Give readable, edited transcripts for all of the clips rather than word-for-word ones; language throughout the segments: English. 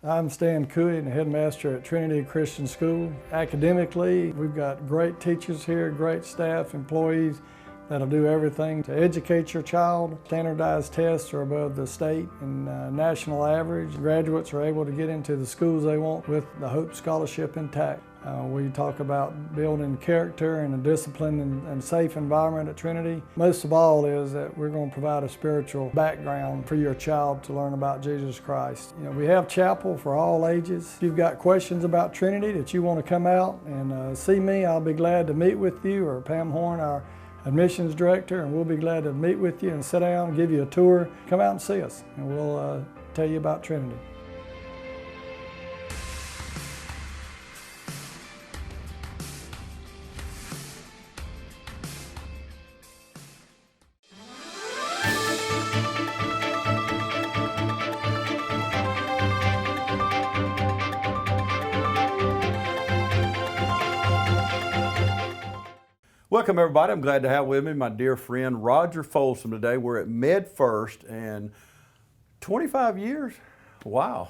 I'm Stan Cooey, the headmaster at Trinity Christian School. Academically, we've got great teachers here, great staff, employees that'll do everything to educate your child. Standardized tests are above the state and national average. Graduates are able to get into the schools they want with the Hope Scholarship intact. We talk about building character and a disciplined and safe environment at Trinity. Most of all is that we're going to provide a spiritual background for your child to learn about Jesus Christ. We have chapel for all ages. If you've got questions about Trinity that you want to come out and see me, I'll be glad to meet with you, or Pam Horn, our admissions director, and we'll be glad to meet with you and sit down and give you a tour. Come out and see us, and we'll tell you about Trinity. Welcome everybody. I'm glad to have with me my dear friend Roger Folsom today. We're at Med1st, and 25 years? Wow.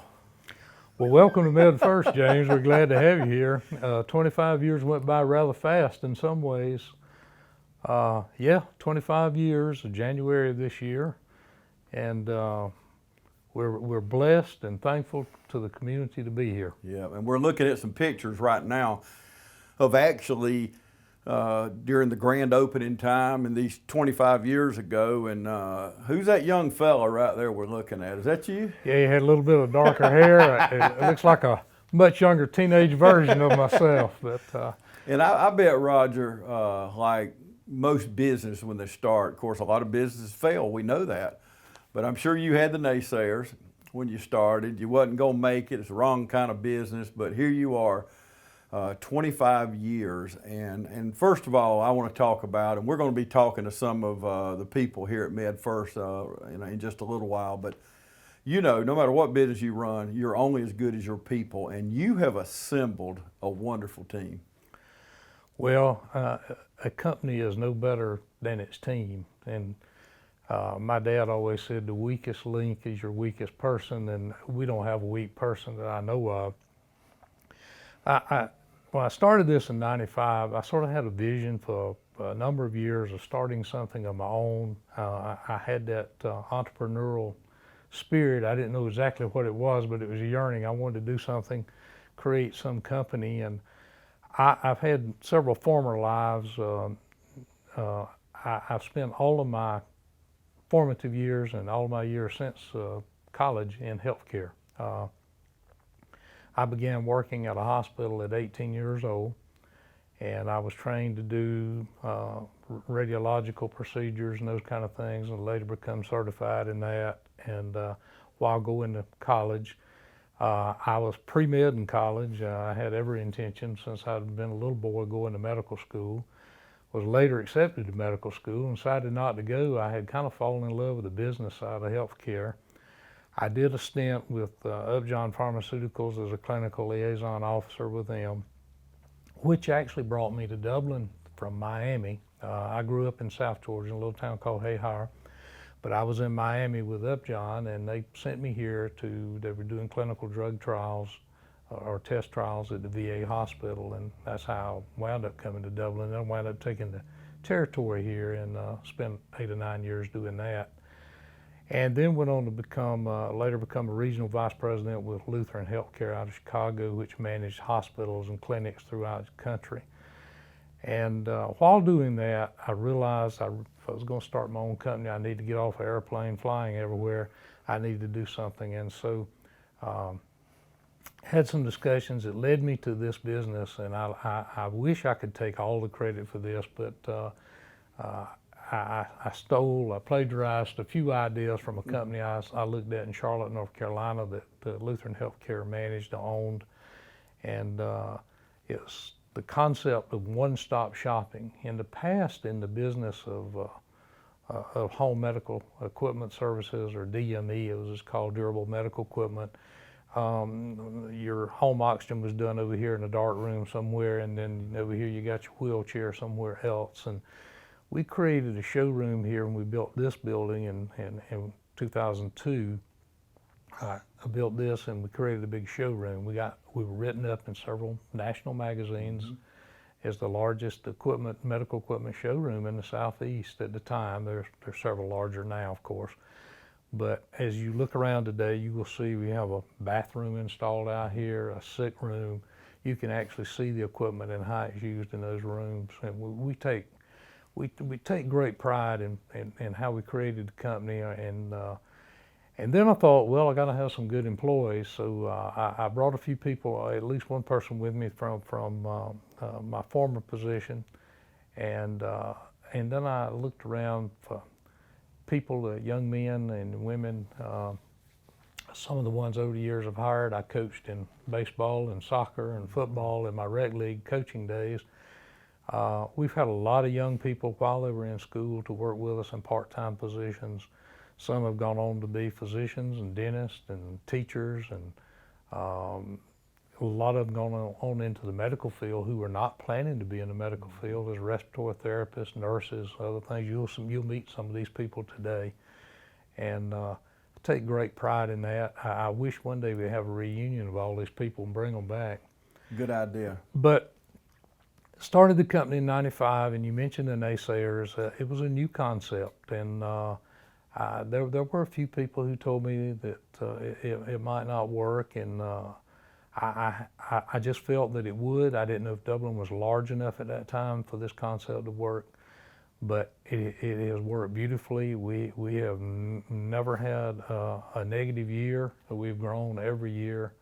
Well, welcome to Med1st, James. We're glad to have you here. 25 years went by rather fast in some ways. 25 years, January of this year, and we're blessed and thankful to the community to be here. Yeah, and we're looking at some pictures right now of actually during the grand opening time and these 25 years ago. And who's that young fella right there we're looking at? Is that you? Yeah, he had a little bit of darker hair. It looks like a much younger teenage version of myself. But and I bet, Roger, like most business when they start, of course, a lot of businesses fail. We know that. But I'm sure you had the naysayers when you started. You wasn't going to make it. It's the wrong kind of business. But here you are. 25 years, and first of all, I want to talk about, and we're going to be talking to some of the people here at Med1st in just a little while, but no matter what business you run, you're only as good as your people, and you have assembled a wonderful team. Well, a company is no better than its team, and my dad always said the weakest link is your weakest person, and we don't have a weak person that I know of. When I started this in '95, I sort of had a vision for a number of years of starting something of my own. I had that entrepreneurial spirit. I didn't know exactly what it was, but it was a yearning. I wanted to do something, create some company, and I've had several former lives. I've spent all of my formative years and all of my years since college in healthcare. I began working at a hospital at 18 years old, and I was trained to do radiological procedures and those kind of things, and later become certified in that. And while going to college, I was pre-med in college. I had every intention since I'd been a little boy going to medical school. Was later accepted to medical school and decided not to go. I had kind of fallen in love with the business side of healthcare. I did a stint with Upjohn Pharmaceuticals as a clinical liaison officer with them, which actually brought me to Dublin from Miami. I grew up in South Georgia, in a little town called Hayhire, but I was in Miami with Upjohn, and they sent me here they were doing clinical drug trials or test trials at the VA hospital, and that's how I wound up coming to Dublin. And I wound up taking the territory here and spent 8 or 9 years doing that. And then went on to later become a regional vice president with Lutheran Healthcare out of Chicago, which managed hospitals and clinics throughout the country. And while doing that, I realized if I was going to start my own company, I needed to get off an airplane flying everywhere. I needed to do something. And so had some discussions that led me to this business. And I wish I could take all the credit for this, but I plagiarized a few ideas from a company I looked at in Charlotte, North Carolina that Lutheran Healthcare managed and owned. And it's the concept of one-stop shopping. In the past, in the business of home medical equipment services, or DME, it was called durable medical equipment. Your home oxygen was done over here in a dark room somewhere, and then over here you got your wheelchair somewhere else. And we created a showroom here when we built this building in 2002. built this and we created a big showroom. We were written up in several national magazines as the largest medical equipment showroom in the Southeast at the time. There's several larger now, of course. But as you look around today, you will see we have a bathroom installed out here, a sick room. You can actually see the equipment and how it's used in those rooms. And we take great pride in how we created the company. And then I thought, well, I got to have some good employees. So I brought a few people, at least one person with me from my former position. And then I looked around for people, young men and women. Some of the ones over the years I've hired, I coached in baseball and soccer and football in my rec league coaching days. We've had a lot of young people while they were in school to work with us in part-time positions. Some have gone on to be physicians and dentists and teachers, and a lot of them gone on into the medical field who are not planning to be in the medical field as respiratory therapists, nurses, other things. You'll meet some of these people today, and take great pride in that. I wish one day we have a reunion of all these people and bring them back. Good idea. But started the company in '95, and you mentioned the naysayers. It was a new concept, and there were a few people who told me that it might not work, and I just felt that it would. I didn't know if Dublin was large enough at that time for this concept to work, but it has worked beautifully. We have never had a negative year. We've grown every year,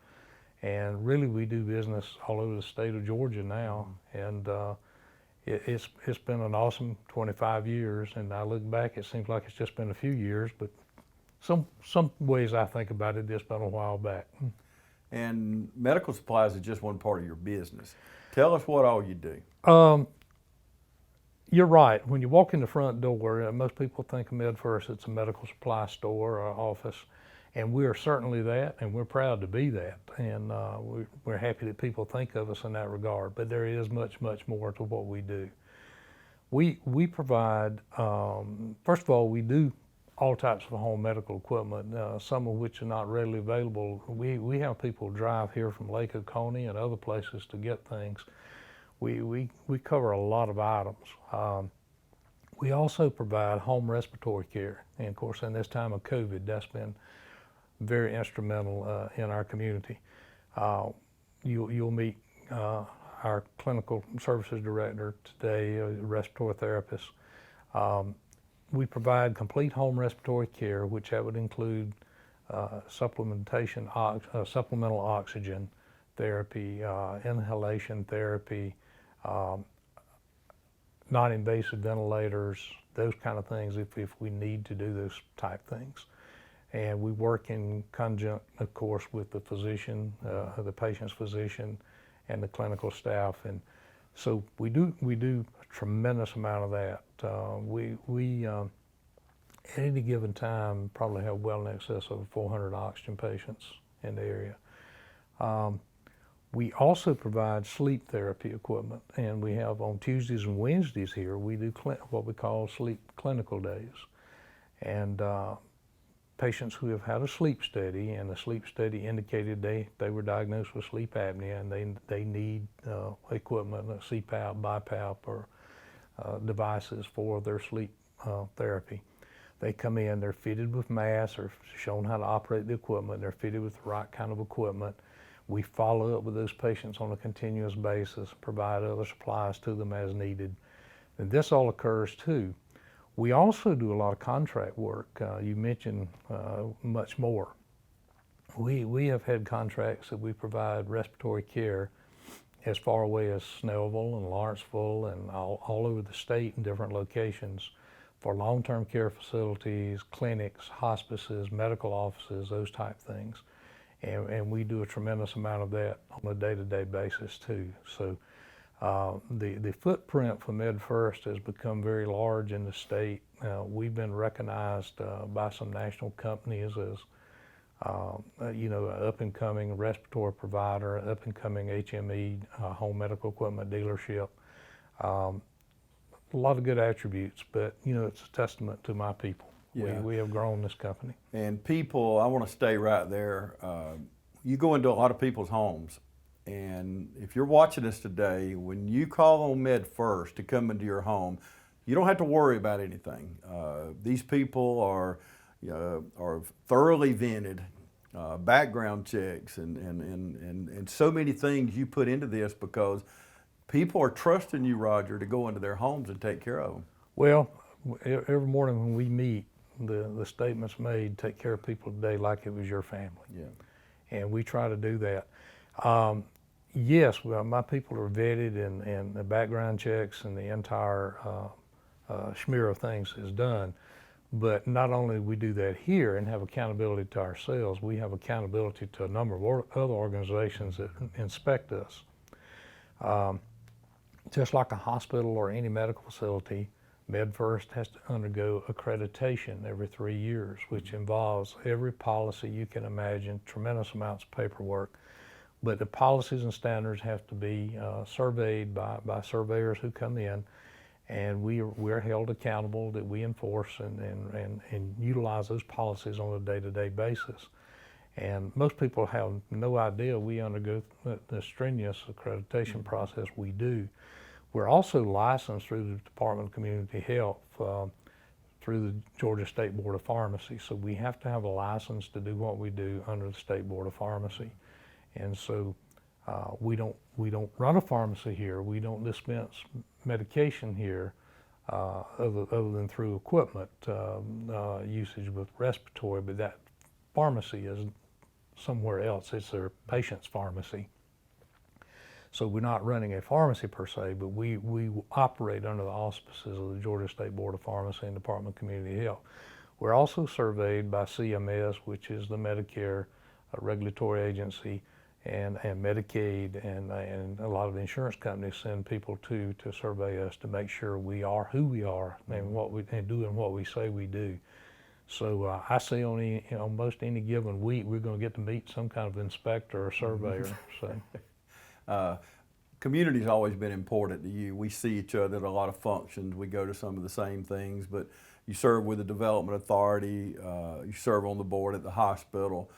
and really we do business all over the state of Georgia now, and it's been an awesome 25 years. And I look back, it seems like it's just been a few years, but some ways I think about it, it's been a while back. And medical supplies is just one part of your business. Tell us what all you do. You're right. When you walk in the front door, most people think of Med1st, it's a medical supply store or office, and we are certainly that, and we're proud to be that. And we're happy that people think of us in that regard. But there is much, much more to what we do. We provide, first of all, we do all types of home medical equipment, some of which are not readily available. We have people drive here from Lake Oconee and other places to get things. We cover a lot of items. We also provide home respiratory care, and of course in this time of COVID, that's been very instrumental in our community. You'll meet our clinical services director today, a respiratory therapist. We provide complete home respiratory care, which that would include supplemental oxygen therapy, inhalation therapy, non-invasive ventilators, those kind of things if we need to do those type things. And we work in conjunct, of course, with the physician, the patient's physician, and the clinical staff. And so we do a tremendous amount of that. We at any given time probably have well in excess of 400 oxygen patients in the area. We also provide sleep therapy equipment, and we have on Tuesdays and Wednesdays here, we do what we call sleep clinical days. And patients who have had a sleep study, and the sleep study indicated they were diagnosed with sleep apnea, and they need equipment, a CPAP, BiPAP, or devices for their sleep therapy. They come in, they're fitted with masks, or shown how to operate the equipment, they're fitted with the right kind of equipment. We follow up with those patients on a continuous basis, provide other supplies to them as needed. And this all occurs too. We also do a lot of contract work. You mentioned much more. We have had contracts that we provide respiratory care as far away as Snellville and Lawrenceville and all over the state in different locations for long-term care facilities, clinics, hospices, medical offices, those type things. And we do a tremendous amount of that on a day-to-day basis too. So the footprint for Med1st has become very large in the state. We've been recognized by some national companies as an up-and-coming respiratory provider, up-and-coming HME, home medical equipment dealership. A lot of good attributes, but it's a testament to my people. Yeah. We have grown this company. And people, I want to stay right there. You go into a lot of people's homes, and if you're watching this today, when you call on Med1st to come into your home, you don't have to worry about anything. These people are thoroughly vetted, background checks, and so many things you put into this because people are trusting you, Roger, to go into their homes and take care of them. Well, every morning when we meet, the statement's made, take care of people today like it was your family. Yeah. And we try to do that. Yes, well, my people are vetted and the background checks and the entire smear of things is done. But not only do we do that here and have accountability to ourselves, we have accountability to a number of other organizations that inspect us. Just like a hospital or any medical facility, Med1st has to undergo accreditation every 3 years, which involves every policy you can imagine, tremendous amounts of paperwork. But the policies and standards have to be surveyed by surveyors who come in, and we're held accountable that we enforce and utilize those policies on a day-to-day basis. And most people have no idea we undergo the strenuous accreditation process we do. We're also licensed through the Department of Community Health through the Georgia State Board of Pharmacy. So we have to have a license to do what we do under the State Board of Pharmacy. And so we don't run a pharmacy here. We don't dispense medication here other than through equipment usage with respiratory, but that pharmacy is somewhere else. It's their patient's pharmacy. So we're not running a pharmacy per se, but we operate under the auspices of the Georgia State Board of Pharmacy and Department of Community Health. We're also surveyed by CMS, which is the Medicare regulatory agency, and Medicaid, and a lot of the insurance companies send people to survey us to make sure we are who we are and doing what we say we do. So I say on almost any given week we're going to get to meet some kind of inspector or surveyor. So. Community's always been important to you. We see each other at a lot of functions. We go to some of the same things, but you serve with the Development Authority, you serve on the board at the hospital,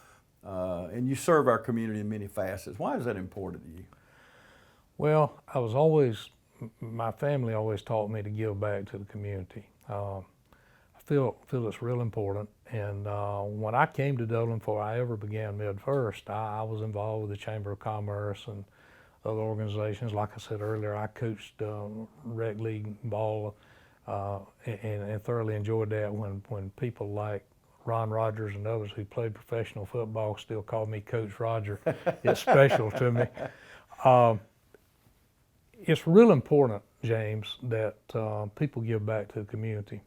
and you serve our community in many facets. Why is that important to you? Well, my family always taught me to give back to the community. I feel it's real important. And when I came to Dublin before I ever began Med1st, I was involved with the Chamber of Commerce and other organizations. Like I said earlier, I coached rec league ball and thoroughly enjoyed that when people like Ron Rogers and others who played professional football still call me Coach Roger. It's special to me. It's real important, James, that people give back to the community.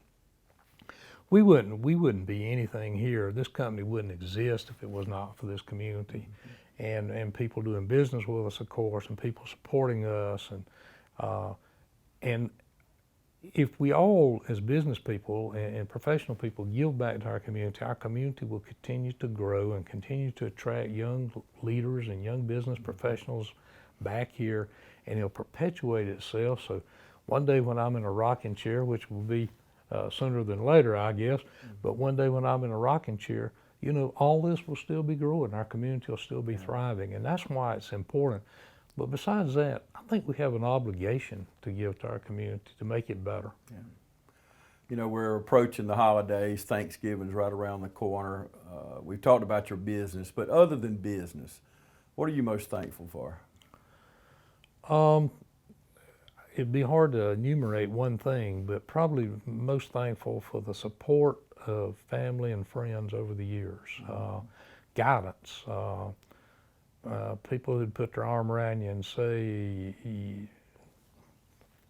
We wouldn't be anything here. This company wouldn't exist if it was not for this community, and people doing business with us, of course, and people supporting us, and if we all, as business people and professional people, give back to our community will continue to grow and continue to attract young leaders and young business professionals back here, and it'll perpetuate itself. So one day when I'm in a rocking chair, which will be sooner than later, I guess, but one day when I'm in a rocking chair, all this will still be growing. Our community will still be thriving, and that's why it's important. But besides that, I think we have an obligation to give to our community to make it better. Yeah. We're approaching the holidays. Thanksgiving's right around the corner. We've talked about your business, but other than business, what are you most thankful for? It'd be hard to enumerate one thing, but probably most thankful for the support of family and friends over the years, guidance. People who'd put their arm around you and say,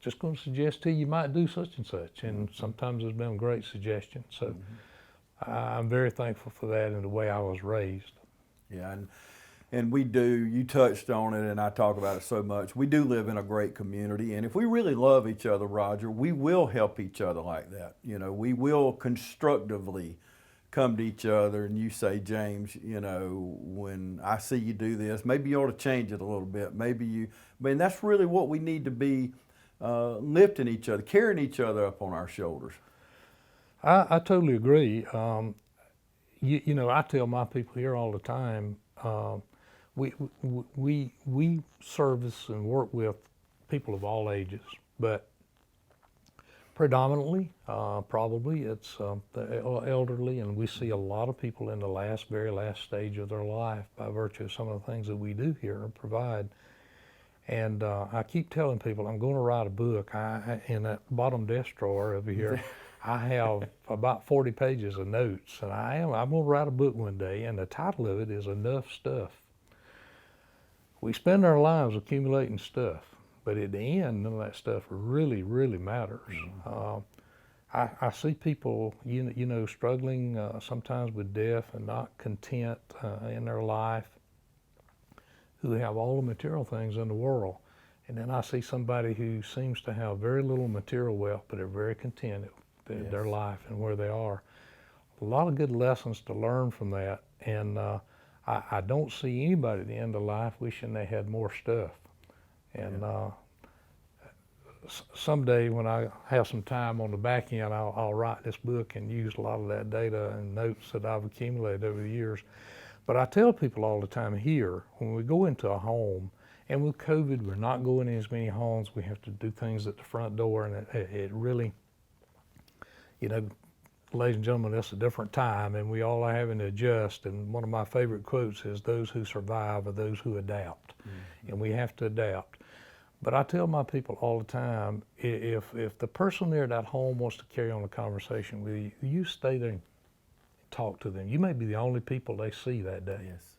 just going to suggest to you, you might do such and such, and sometimes there's been great suggestions. So I'm very thankful for that and the way I was raised. Yeah, and we do, you touched on it, and I talk about it so much. We do live in a great community, and if we really love each other, Roger, we will help each other like that. We will constructively come to each other, and you say, James, when I see you do this, maybe you ought to change it a little bit. That's really what we need to be lifting each other, carrying each other up on our shoulders. I totally agree. You know, I tell my people here all the time, we service and work with people of all ages, but predominantly, probably it's the elderly, and we see a lot of people in the very last stage of their life by virtue of some of the things that we do here and provide. And I keep telling people I'm going to write a book. In that bottom desk drawer over here, I have about 40 pages of notes, and I'm going to write a book one day, and the title of it is Enough Stuff. We spend our lives accumulating stuff, but at the end, none of that stuff really, really matters. Mm-hmm. I see people, you know, struggling sometimes with death and not content in their life, who have all the material things in the world. And then I see somebody who seems to have very little material wealth, but are very content with their life and where they are. A lot of good lessons to learn from that. And I don't see anybody at the end of life wishing they had more stuff. And someday when I have some time on the back end, I'll write this book and use a lot of that data and notes that I've accumulated over the years. But I tell people all the time here, when we go into a home, and with COVID, we're not going in as many homes. We have to do things at the front door, and it really, you know, ladies and gentlemen, that's a different time, and we all are having to adjust. And one of my favorite quotes is, "Those who survive are those who adapt," and we have to adapt. But I tell my people all the time, if the person there at that home wants to carry on a conversation with you, you stay there and talk to them. You may be the only people they see that day. Yes.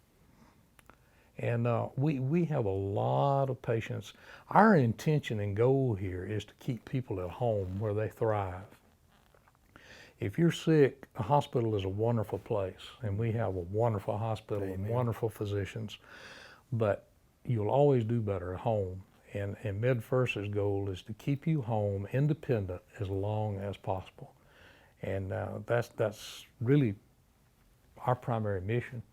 And we have a lot of patients. Our intention and goal here is to keep people at home where they thrive. If you're sick, a hospital is a wonderful place, and we have a wonderful hospital and wonderful physicians, but you'll always do better at home. And Med1st's goal is to keep you home independent as long as possible. And that's really our primary mission.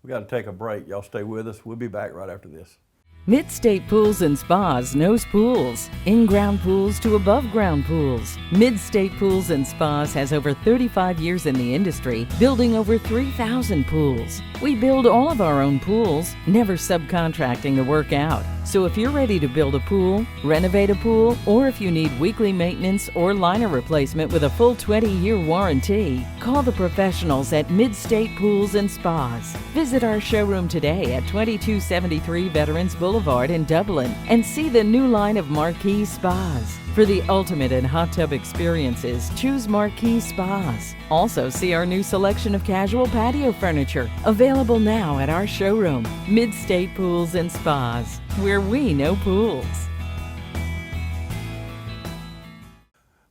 We got to take a break. Y'all stay with us. We'll be back right after this. Mid-State Pools and Spas knows pools, in-ground pools to above-ground pools. Mid-State Pools and Spas has over 35 years in the industry, building over 3,000 pools. We build all of our own pools, never subcontracting the work out. So if you're ready to build a pool, renovate a pool, or if you need weekly maintenance or liner replacement with a full 20-year warranty, call the professionals at Mid-State Pools and Spas. Visit our showroom today at 2273 Veterans Boulevard in Dublin and see the new line of Marquee Spas. For the ultimate in hot tub experiences, choose Marquee Spas. Also see our new selection of casual patio furniture, available now at our showroom, Mid-State Pools and Spas, where we know pools.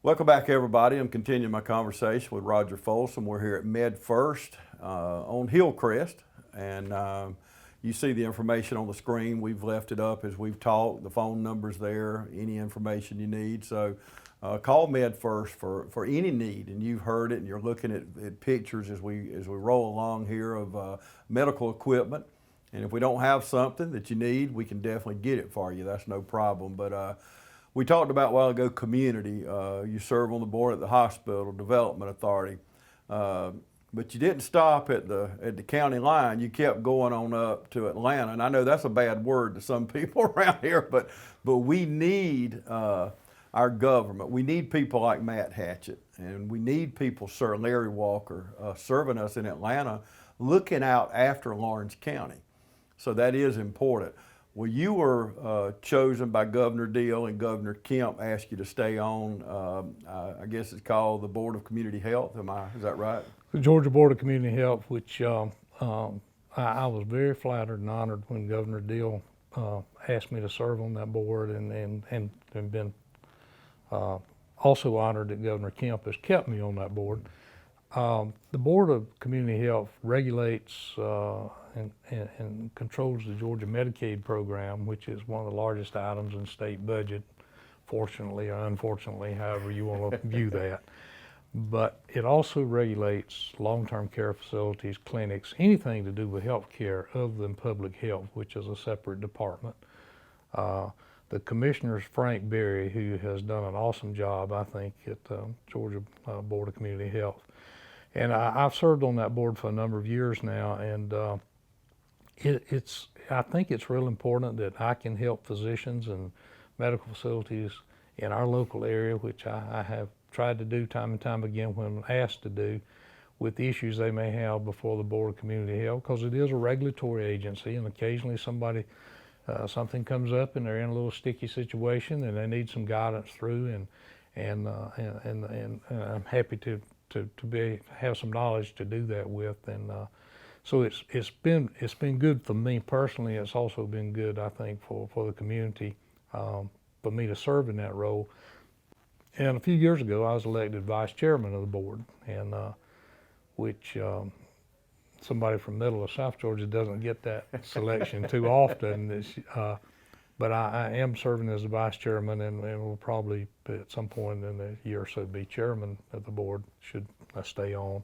Welcome back, everybody. I'm continuing my conversation with Roger Folsom. We're here at Med1st on Hillcrest, and you see the information on the screen. We've left it up as we've talked. The phone number's there, any information you need. So call Med1st for any need, and you've heard it, and you're looking at pictures as we roll along here of medical equipment. And if we don't have something that you need, we can definitely get it for you. That's no problem. But we talked about a while ago community. You serve on the board at the Hospital Development Authority. But you didn't stop at the county line. You kept going on up to Atlanta. And I know that's a bad word to some people around here, but we need our government. We need people like Matt Hatchett, and we need people, Sir Larry Walker, serving us in Atlanta, looking out after Lawrence County. So that is important. Well, you were chosen by Governor Deal, and Governor Kemp asked you to stay on, I guess it's called the Board of Community Health. Is that right? The Georgia Board of Community Health, which I was very flattered and honored when Governor Deal asked me to serve on that board, and been also honored that Governor Kemp has kept me on that board. The Board of Community Health regulates and controls the Georgia Medicaid program, which is one of the largest items in state budget, fortunately or unfortunately, however you want to view that. But it also regulates long-term care facilities, clinics, anything to do with health care other than public health, which is a separate department. the commissioner's Frank Berry, who has done an awesome job, I think, at Georgia Board of Community Health. And I've served on that board for a number of years now, and I think it's real important that I can help physicians and medical facilities in our local area, which I have tried to do time and time again when asked to do, with the issues they may have before the Board of Community Health, because it is a regulatory agency, and occasionally something comes up and they're in a little sticky situation and they need some guidance through, and I'm happy to have some knowledge to do that with, and so it's been good for me personally. It's also been good, I think, for the community, for me to serve in that role. And a few years ago, I was elected vice chairman of the board, and which somebody from middle or South Georgia doesn't get that selection too often. But I am serving as the vice chairman, and will probably at some point in the year or so be chairman of the board should I stay on.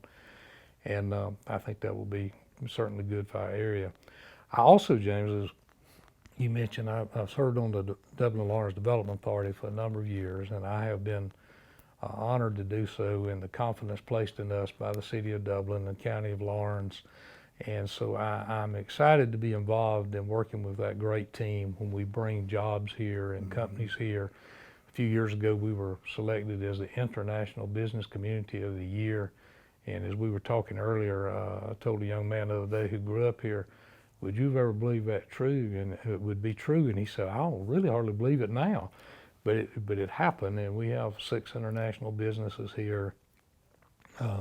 And I think that will be certainly good for our area. I also, James, as you mentioned, I've served on the Dublin Lawrence Development Authority for a number of years, and I have been honored to do so in the confidence placed in us by the City of Dublin and County of Lawrence. And so I'm excited to be involved in working with that great team when we bring jobs here and companies here. A few years ago, we were selected as the International Business Community of the Year. And as we were talking earlier, I told a young man the other day who grew up here, would you ever believe that true? And it would be true. And he said, I don't really hardly believe it now. But it happened, and we have 6 international businesses here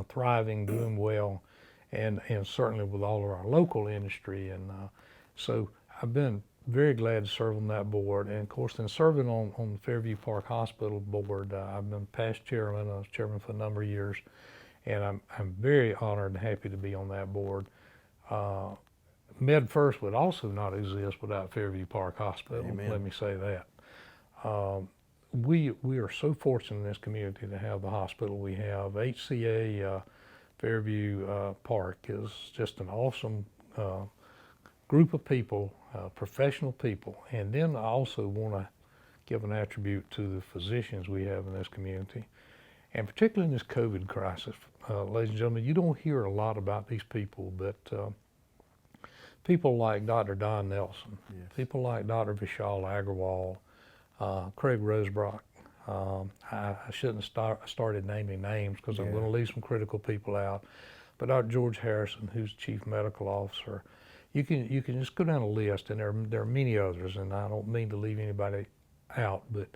thriving, doing well, and certainly with all of our local industry. And so I've been very glad to serve on that board. And of course, in serving on the Fairview Park Hospital board, I've been past chairman. I was chairman for a number of years, and I'm very honored and happy to be on that board. Med1st would also not exist without Fairview Park Hospital. Amen. Let me say that. We are so fortunate in this community to have the hospital we have. HCA Fairview Park is just an awesome group of people, professional people. And then I also want to give an attribute to the physicians we have in this community. And particularly in this COVID crisis, ladies and gentlemen, you don't hear a lot about these people, but people like Dr. Don Nelson, yes. People like Dr. Vishal Agrawal, Craig Rosebrock. I shouldn't have started naming names because I'm going to leave some critical people out. But Dr. George Harrison, who's Chief Medical Officer, you can just go down a list, and there are many others, and I don't mean to leave anybody out, but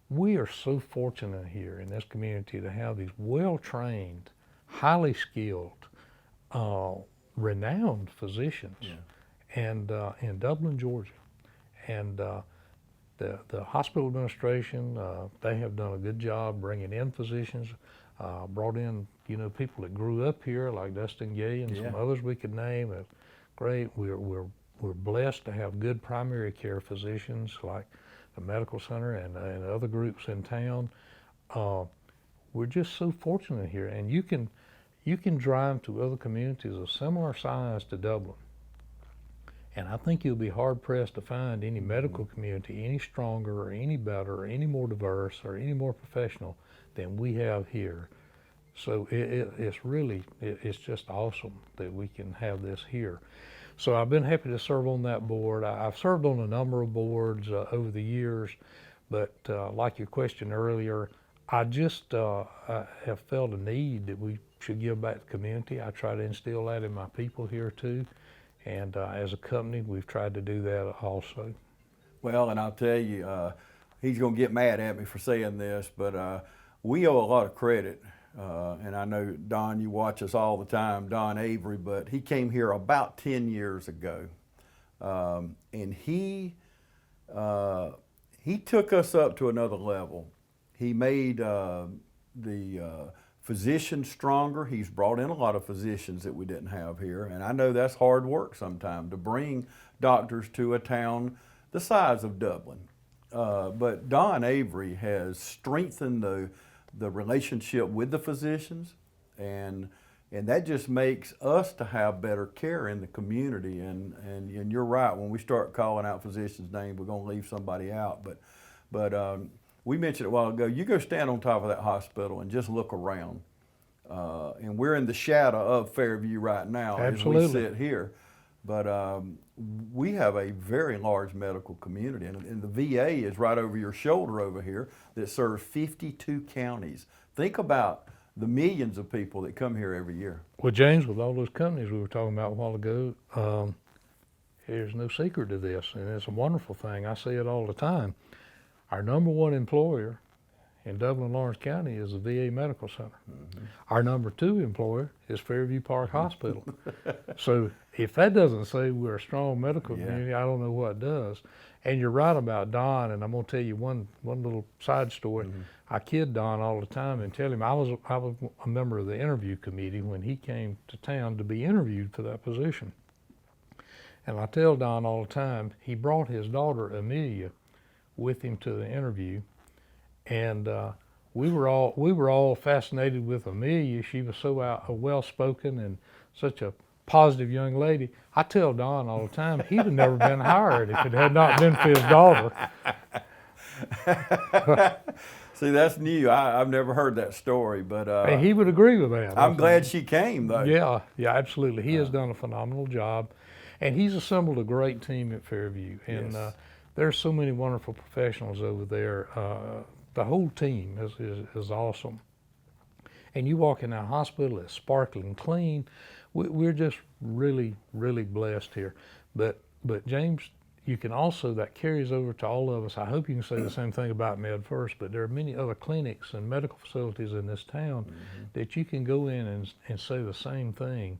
we are so fortunate here in this community to have these well-trained, highly skilled, renowned physicians, and in Dublin, Georgia, and the hospital administration, they have done a good job bringing in physicians, brought in people that grew up here like Dustin Gay and some others we could name. It's great. We're blessed to have good primary care physicians like the medical center and other groups in town. We're just so fortunate here, and you can drive to other communities of similar size to Dublin, and I think you'll be hard-pressed to find any medical community any stronger or any better or any more diverse or any more professional than we have here. So it's just awesome that we can have this here. So I've been happy to serve on that board. I've served on a number of boards over the years, but like your question earlier, I just have felt a need that we should give back to the community. I try to instill that in my people here too. And as a company, we've tried to do that also. Well, and I'll tell you, he's going to get mad at me for saying this, but we owe a lot of credit. And I know, Don, you watch us all the time, Don Avery, but he came here about 10 years ago. And he took us up to another level. He made the physicians stronger. He's brought in a lot of physicians that we didn't have here. And I know that's hard work sometimes to bring doctors to a town the size of Dublin. But Don Avery has strengthened the relationship with the physicians, and And that just makes us to have better care in the community. And you're right, when we start calling out physicians' names, we're going to leave somebody out. But we mentioned it a while ago, you go stand on top of that hospital and just look around. And we're in the shadow of Fairview right now. Absolutely. As we sit here. But we have a very large medical community, and the VA is right over your shoulder over here that serves 52 counties. Think about the millions of people that come here every year. Well, James, with all those companies we were talking about a while ago, there's no secret to this, and it's a wonderful thing. I say it all the time. Our number one employer in Dublin, Lawrence County is the VA Medical Center. Mm-hmm. Our number two employer is Fairview Park Hospital. So if that doesn't say we're a strong medical community, I don't know what does. And you're right about Don, and I'm going to tell you one little side story. Mm-hmm. I kid Don all the time and tell him I was a member of the interview committee when he came to town to be interviewed for that position. And I tell Don all the time, he brought his daughter Amelia with him to the interview, and we were all fascinated with Amelia. She was so well-spoken and such a positive young lady. I tell Don all the time he'd have never been hired if it had not been for his daughter. See, that's new. I've never heard that story, but and he would agree with that. I'm glad she came, though. Yeah, absolutely. He has done a phenomenal job, and he's assembled a great team at Fairview. And yes. There's so many wonderful professionals over there. The whole team is awesome. And you walk in that hospital, it's sparkling clean. We're just really, really blessed here. But James, you can also, that carries over to all of us. I hope you can say the same thing about Med1st, but there are many other clinics and medical facilities in this town that you can go in and say the same thing.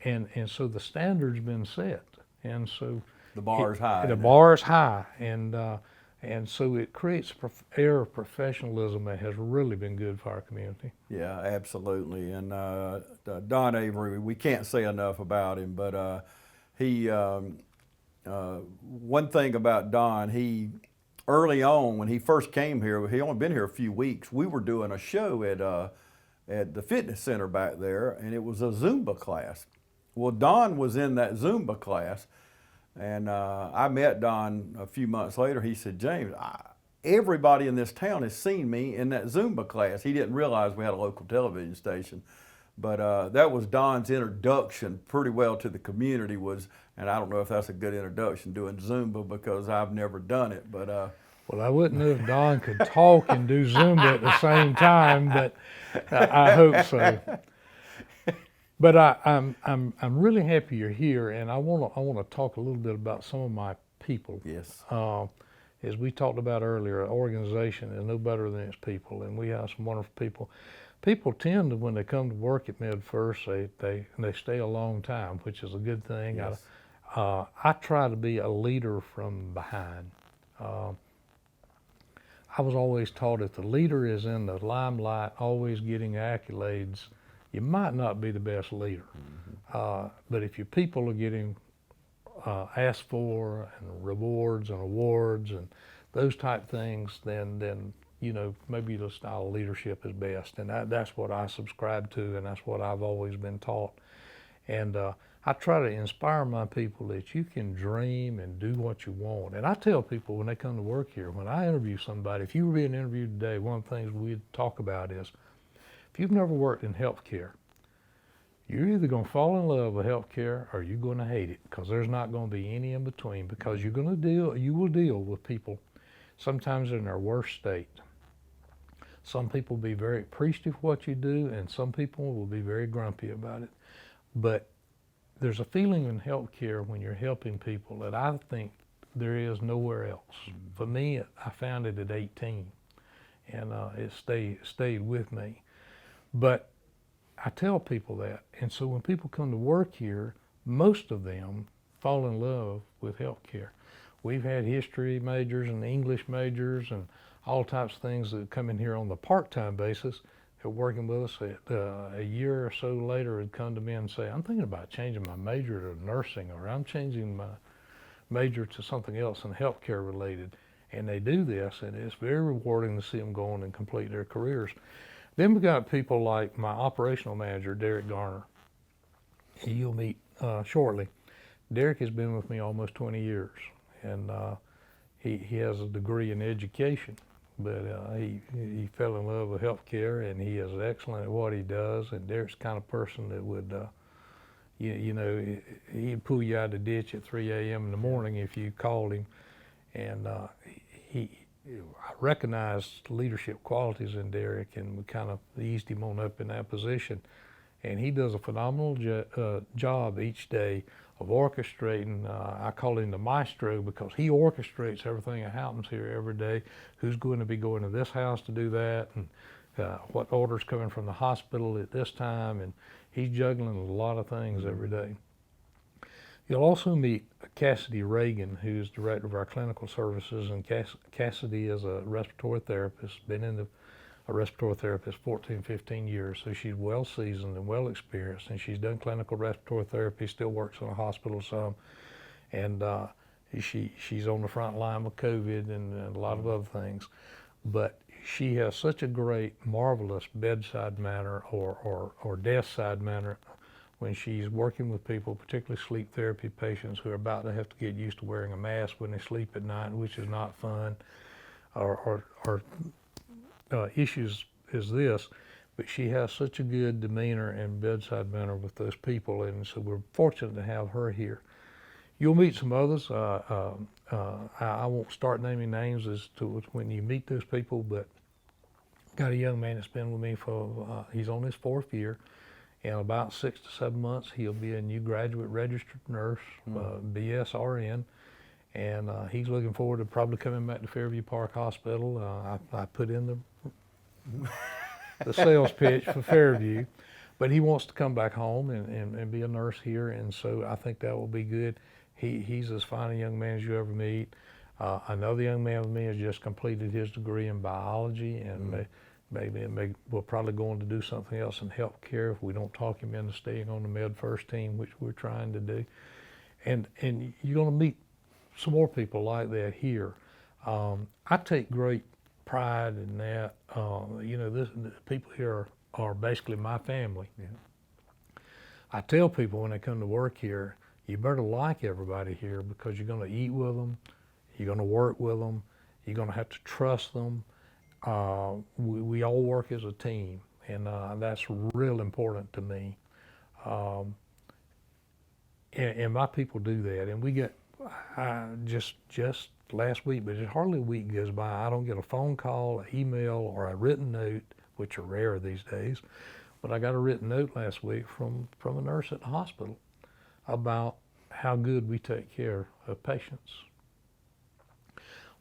And so the standard's been set. And so the bar is high. The bar is high. And so it creates an air of professionalism that has really been good for our community. Yeah, absolutely. And Don Avery, we can't say enough about him, but he, one thing about Don, he, early on when he first came here, he only been here a few weeks, we were doing a show at the fitness center back there, and it was a Zumba class. Well, Don was in that Zumba class. And I met Don a few months later. He said, James, everybody in this town has seen me in that Zumba class. He didn't realize we had a local television station. But that was Don's introduction pretty well to the community and I don't know if that's a good introduction, doing Zumba, because I've never done it. But well, I wouldn't know if Don could talk and do Zumba at the same time, but I hope so. But I'm really happy you're here, and I want to talk a little bit about some of my people. Yes. As we talked about earlier, an organization is no better than its people, and we have some wonderful people. People tend to, when they come to work at Med1st, they stay a long time, which is a good thing. Yes. I try to be a leader from behind. I was always taught if the leader is in the limelight, always getting accolades, you might not be the best leader. Mm-hmm. But if your people are getting asked for and rewards and awards and those type things, then maybe the style of leadership is best. And that's what I subscribe to, and that's what I've always been taught. And I try to inspire my people that you can dream and do what you want. And I tell people when they come to work here, when I interview somebody, if you were being interviewed today, one of the things we'd talk about is, if you've never worked in healthcare, you're either going to fall in love with healthcare or you're going to hate it, because there's not going to be any in between, because you will deal with people sometimes in their worst state. Some people will be very appreciative of what you do, and some people will be very grumpy about it. But there's a feeling in healthcare when you're helping people that I think there is nowhere else. For me, I found it at 18, and it stayed with me. But I tell people that, and so when people come to work here, most of them fall in love with healthcare. We've had history majors and English majors and all types of things that come in here on the part-time basis. They're working with us. A year or so later, would come to me and say, I'm thinking about changing my major to nursing, or I'm changing my major to something else and healthcare related. And they do this, and it's very rewarding to see them go on and complete their careers. Then we got people like my operational manager, Derek Garner. You'll meet shortly. Derek has been with me almost 20 years, and he has a degree in education, but he fell in love with healthcare, and he is excellent at what he does. And Derek's the kind of person that would, you know, he'd pull you out of the ditch at 3 a.m. in the morning if you called him. And I recognized leadership qualities in Derek, and we kind of eased him on up in that position. And he does a phenomenal job each day of orchestrating. I call him the maestro because he orchestrates everything that happens here every day. Who's going to be going to this house to do that, and what order's coming from the hospital at this time, and he's juggling a lot of things every day. You'll also meet Cassidy Reagan, who's director of our clinical services, and Cassidy is a respiratory therapist, been in a respiratory therapist 14, 15 years, so she's well seasoned and well experienced, and she's done clinical respiratory therapy, still works in a hospital some, and she's on the front line with COVID and a lot of other things. But she has such a great, marvelous bedside manner or desk side manner when she's working with people, particularly sleep therapy patients who are about to have to get used to wearing a mask when they sleep at night, which is not fun, or issues is this, but she has such a good demeanor and bedside manner with those people, and so we're fortunate to have her here. You'll meet some others. I won't start naming names as to when you meet those people, but got a young man that's been with me for, he's on his 4th year. In about 6 to 7 months, he'll be a new graduate registered nurse, BSRN, and he's looking forward to probably coming back to Fairview Park Hospital. I put in the sales pitch for Fairview, but he wants to come back home and be a nurse here, and so I think that will be good. He's as fine a young man as you ever meet. Another young man with me has just completed his degree in biology, and we're probably going to do something else in healthcare if we don't talk him into staying on the Med1st team, which we're trying to do. And you're going to meet some more people like that here. I take great pride in that. You know, the people here are basically my family. Yeah. I tell people when they come to work here, you better like everybody here because you're going to eat with them, you're going to work with them, you're going to have to trust them. We all work as a team, and that's real important to me. And my people do that, and we get just last week, but it's hardly a week goes by I don't get a phone call, an email, or a written note, which are rare these days. But I got a written note last week from a nurse at the hospital about how good we take care of patients.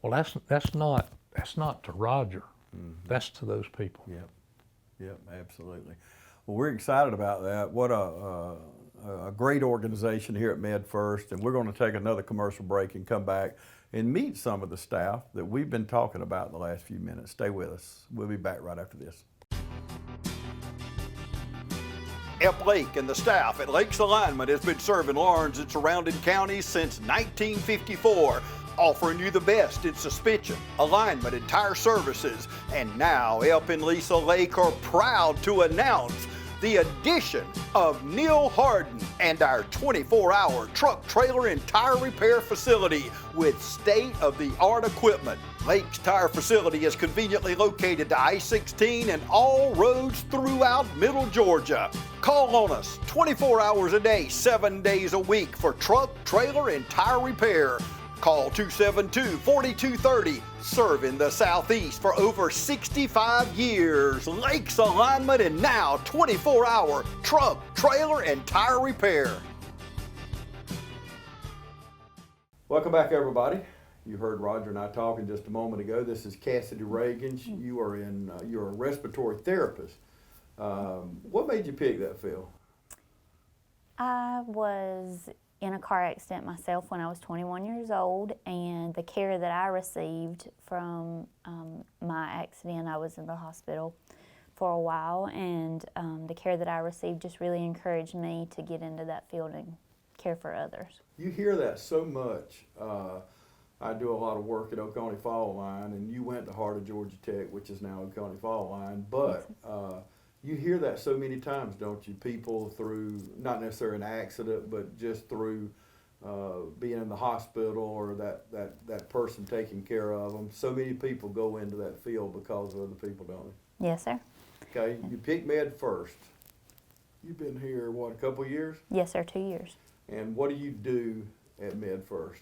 Well, that's not to Roger. Mm-hmm. That's to those people. Yep, absolutely. Well, we're excited about that. What a great organization here at Med1st, and we're going to take another commercial break and come back and meet some of the staff that we've been talking about in the last few minutes. Stay with us. We'll be back right after this. Ep Lake and the staff at Lakes Alignment has been serving Lawrence and surrounding counties since 1954. Offering you the best in suspension, alignment, and tire services. And now, Ep and Lisa Lake are proud to announce the addition of Neil Harden and our 24-hour truck, trailer, and tire repair facility with state-of-the-art equipment. Lake's tire facility is conveniently located to I-16 and all roads throughout Middle Georgia. Call on us 24 hours a day, 7 days a week for truck, trailer, and tire repair. Call 272-4230, serving the Southeast for over 65 years. Lakes Alignment, and now 24-hour truck, trailer, and tire repair. Welcome back, everybody. You heard Roger and I talking just a moment ago. This is Cassidy Reagan. You're a respiratory therapist. What made you pick that field? I was in a car accident myself when I was 21 years old, and the care that I received from my accident, I was in the hospital for a while, and the care that I received just really encouraged me to get into that field and care for others. You hear that so much I do a lot of work at Oconee Fall Line, and you went to Heart of Georgia Tech, which is now Oconee Fall Line. But you hear that so many times, don't you? People through, not necessarily an accident, but just through being in the hospital or that person taking care of them. So many people go into that field because of other people, don't they? Yes, sir. Okay, you picked Med1st. You've been here, what, a couple of years? Yes, sir, 2 years. And what do you do at Med1st?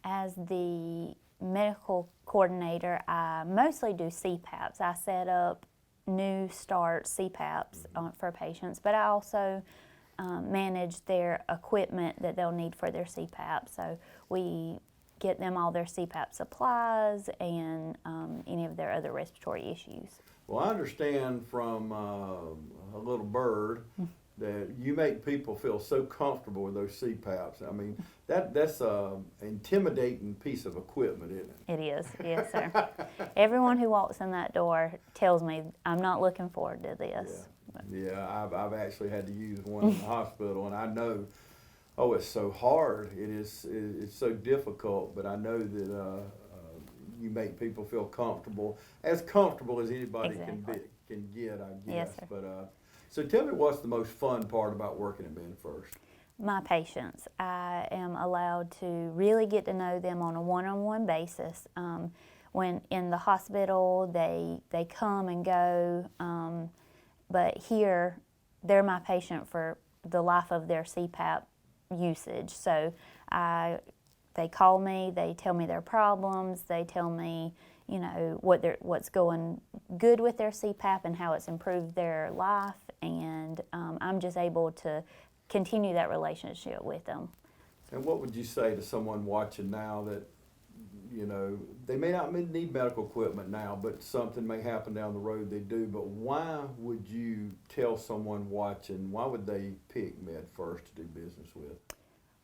As the medical coordinator, I mostly do CPAPs. I set up new start CPAPs for patients, but I also manage their equipment that they'll need for their CPAP. So we get them all their CPAP supplies and any of their other respiratory issues. Well, I understand from a little bird that you make people feel so comfortable with those CPAPs. I mean, that's an intimidating piece of equipment, isn't it? It is, yes, sir. Everyone who walks in that door tells me I'm not looking forward to this. Yeah, I've actually had to use one in the hospital, and I know, oh, it's so hard. It's so difficult, but I know that you make people feel comfortable as anybody Exactly. can get, I guess. Yes, sir. But so tell me, what's the most fun part about working at Med1st? My patients. I am allowed to really get to know them on a one-on-one basis. When in the hospital, they come and go, but here, they're my patient for the life of their CPAP usage. So they call me, they tell me their problems, they tell me, you know, what's going good with their CPAP and how it's improved their life, and I'm just able to continue that relationship with them. And what would you say to someone watching now that, you know, they may not need medical equipment now, but something may happen down the road, they do, but why would you tell someone watching, why would they pick Med1st to do business with?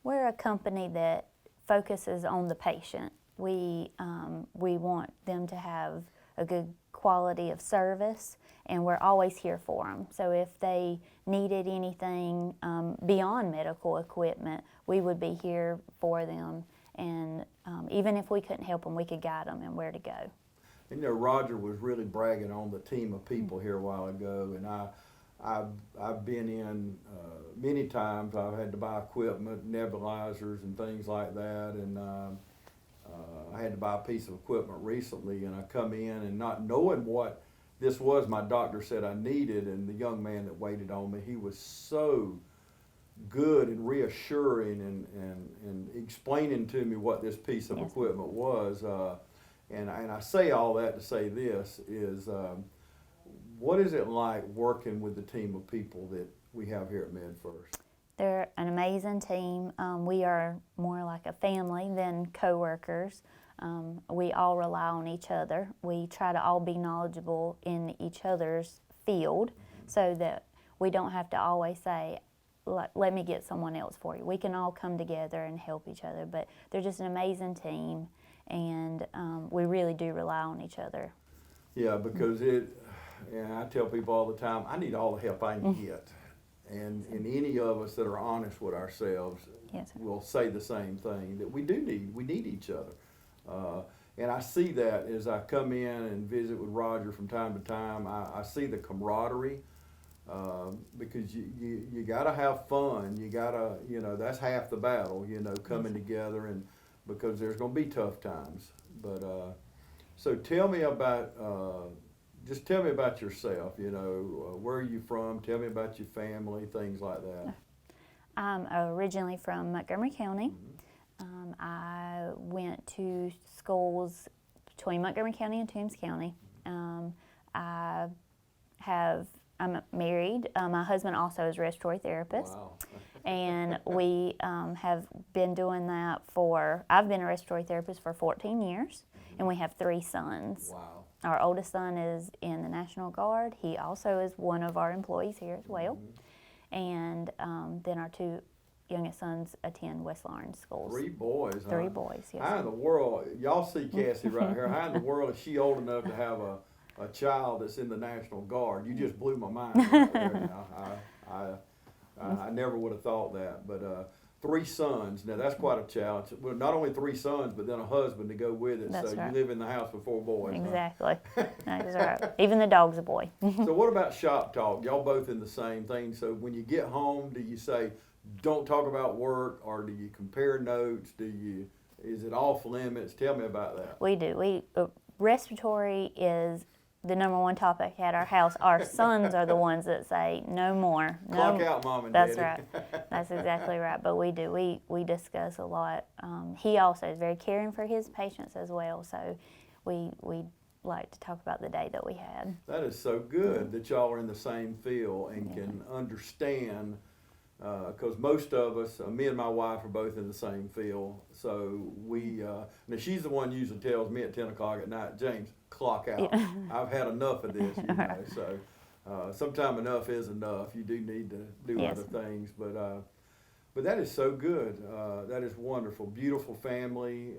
We're a company that focuses on the patient. We want them to have a good quality of service, and we're always here for them. So if they needed anything beyond medical equipment, we would be here for them. And even if we couldn't help them, we could guide them and where to go. And, you know, Roger was really bragging on the team of people here a while ago, and I've been in many times. I've had to buy equipment, nebulizers and things like that, and I had to buy a piece of equipment recently, and I come in and not knowing what this was, my doctor said I needed, and the young man that waited on me, he was so good and reassuring and explaining to me what this piece of equipment was. And I say all that to say this is, what is it like working with the team of people that we have here at Med1st? They're an amazing team. We are more like a family than coworkers. We all rely on each other. We try to all be knowledgeable in each other's field so that we don't have to always say, let me get someone else for you. We can all come together and help each other, but they're just an amazing team, and we really do rely on each other. Yeah, because and I tell people all the time, I need all the help I can get. And any of us that are honest with ourselves will say the same thing, that we need each other. And I see that as I come in and visit with Roger from time to time. I see the camaraderie, because you gotta have fun. You gotta, you know, that's half the battle, you know, coming together, and because there's gonna be tough times. But so tell me about, just tell me about yourself, you know, where are you from? Tell me about your family, things like that. I'm originally from Montgomery County. I went to schools between Montgomery County and Toombs County. I'm married. My husband also is a respiratory therapist. Wow. And we have been doing that I've been a respiratory therapist for 14 years, and we have 3 sons. Wow. Our oldest son is in the National Guard. He also is one of our employees here as well. And then our 2 youngest sons attend West Lawrence schools. 3 boys, huh? 3 boys, yes. How in the world, y'all see Cassie right here, how in the world is she old enough to have a child that's in the National Guard? You just blew my mind right there. I never would have thought that. But 3 sons. Now that's quite a challenge. Well, not only 3 sons, but then a husband to go with it. That's so right. you live in the house with 4 boys. Exactly. That's right. Even the dog's a boy. So what about shop talk? Y'all both in the same thing. So when you get home, do you say, don't talk about work, or do you compare notes? Is it off limits? Tell me about that. We do. Respiratory is the #1 topic at our house. Our sons are the ones that say no more. Clock out, Mom and That's Daddy. right. That's exactly right. But we do. We discuss a lot. He also is very caring for his patients as well. So we like to talk about the day that we had. That is so good that y'all are in the same field and can understand. Because most of us, me and my wife are both in the same field. So now she's the one usually tells me at 10 o'clock at night, James, clock out. Yeah. I've had enough of this, you know. So sometimes enough is enough. You do need to do other things. But that is so good. That is wonderful. Beautiful family.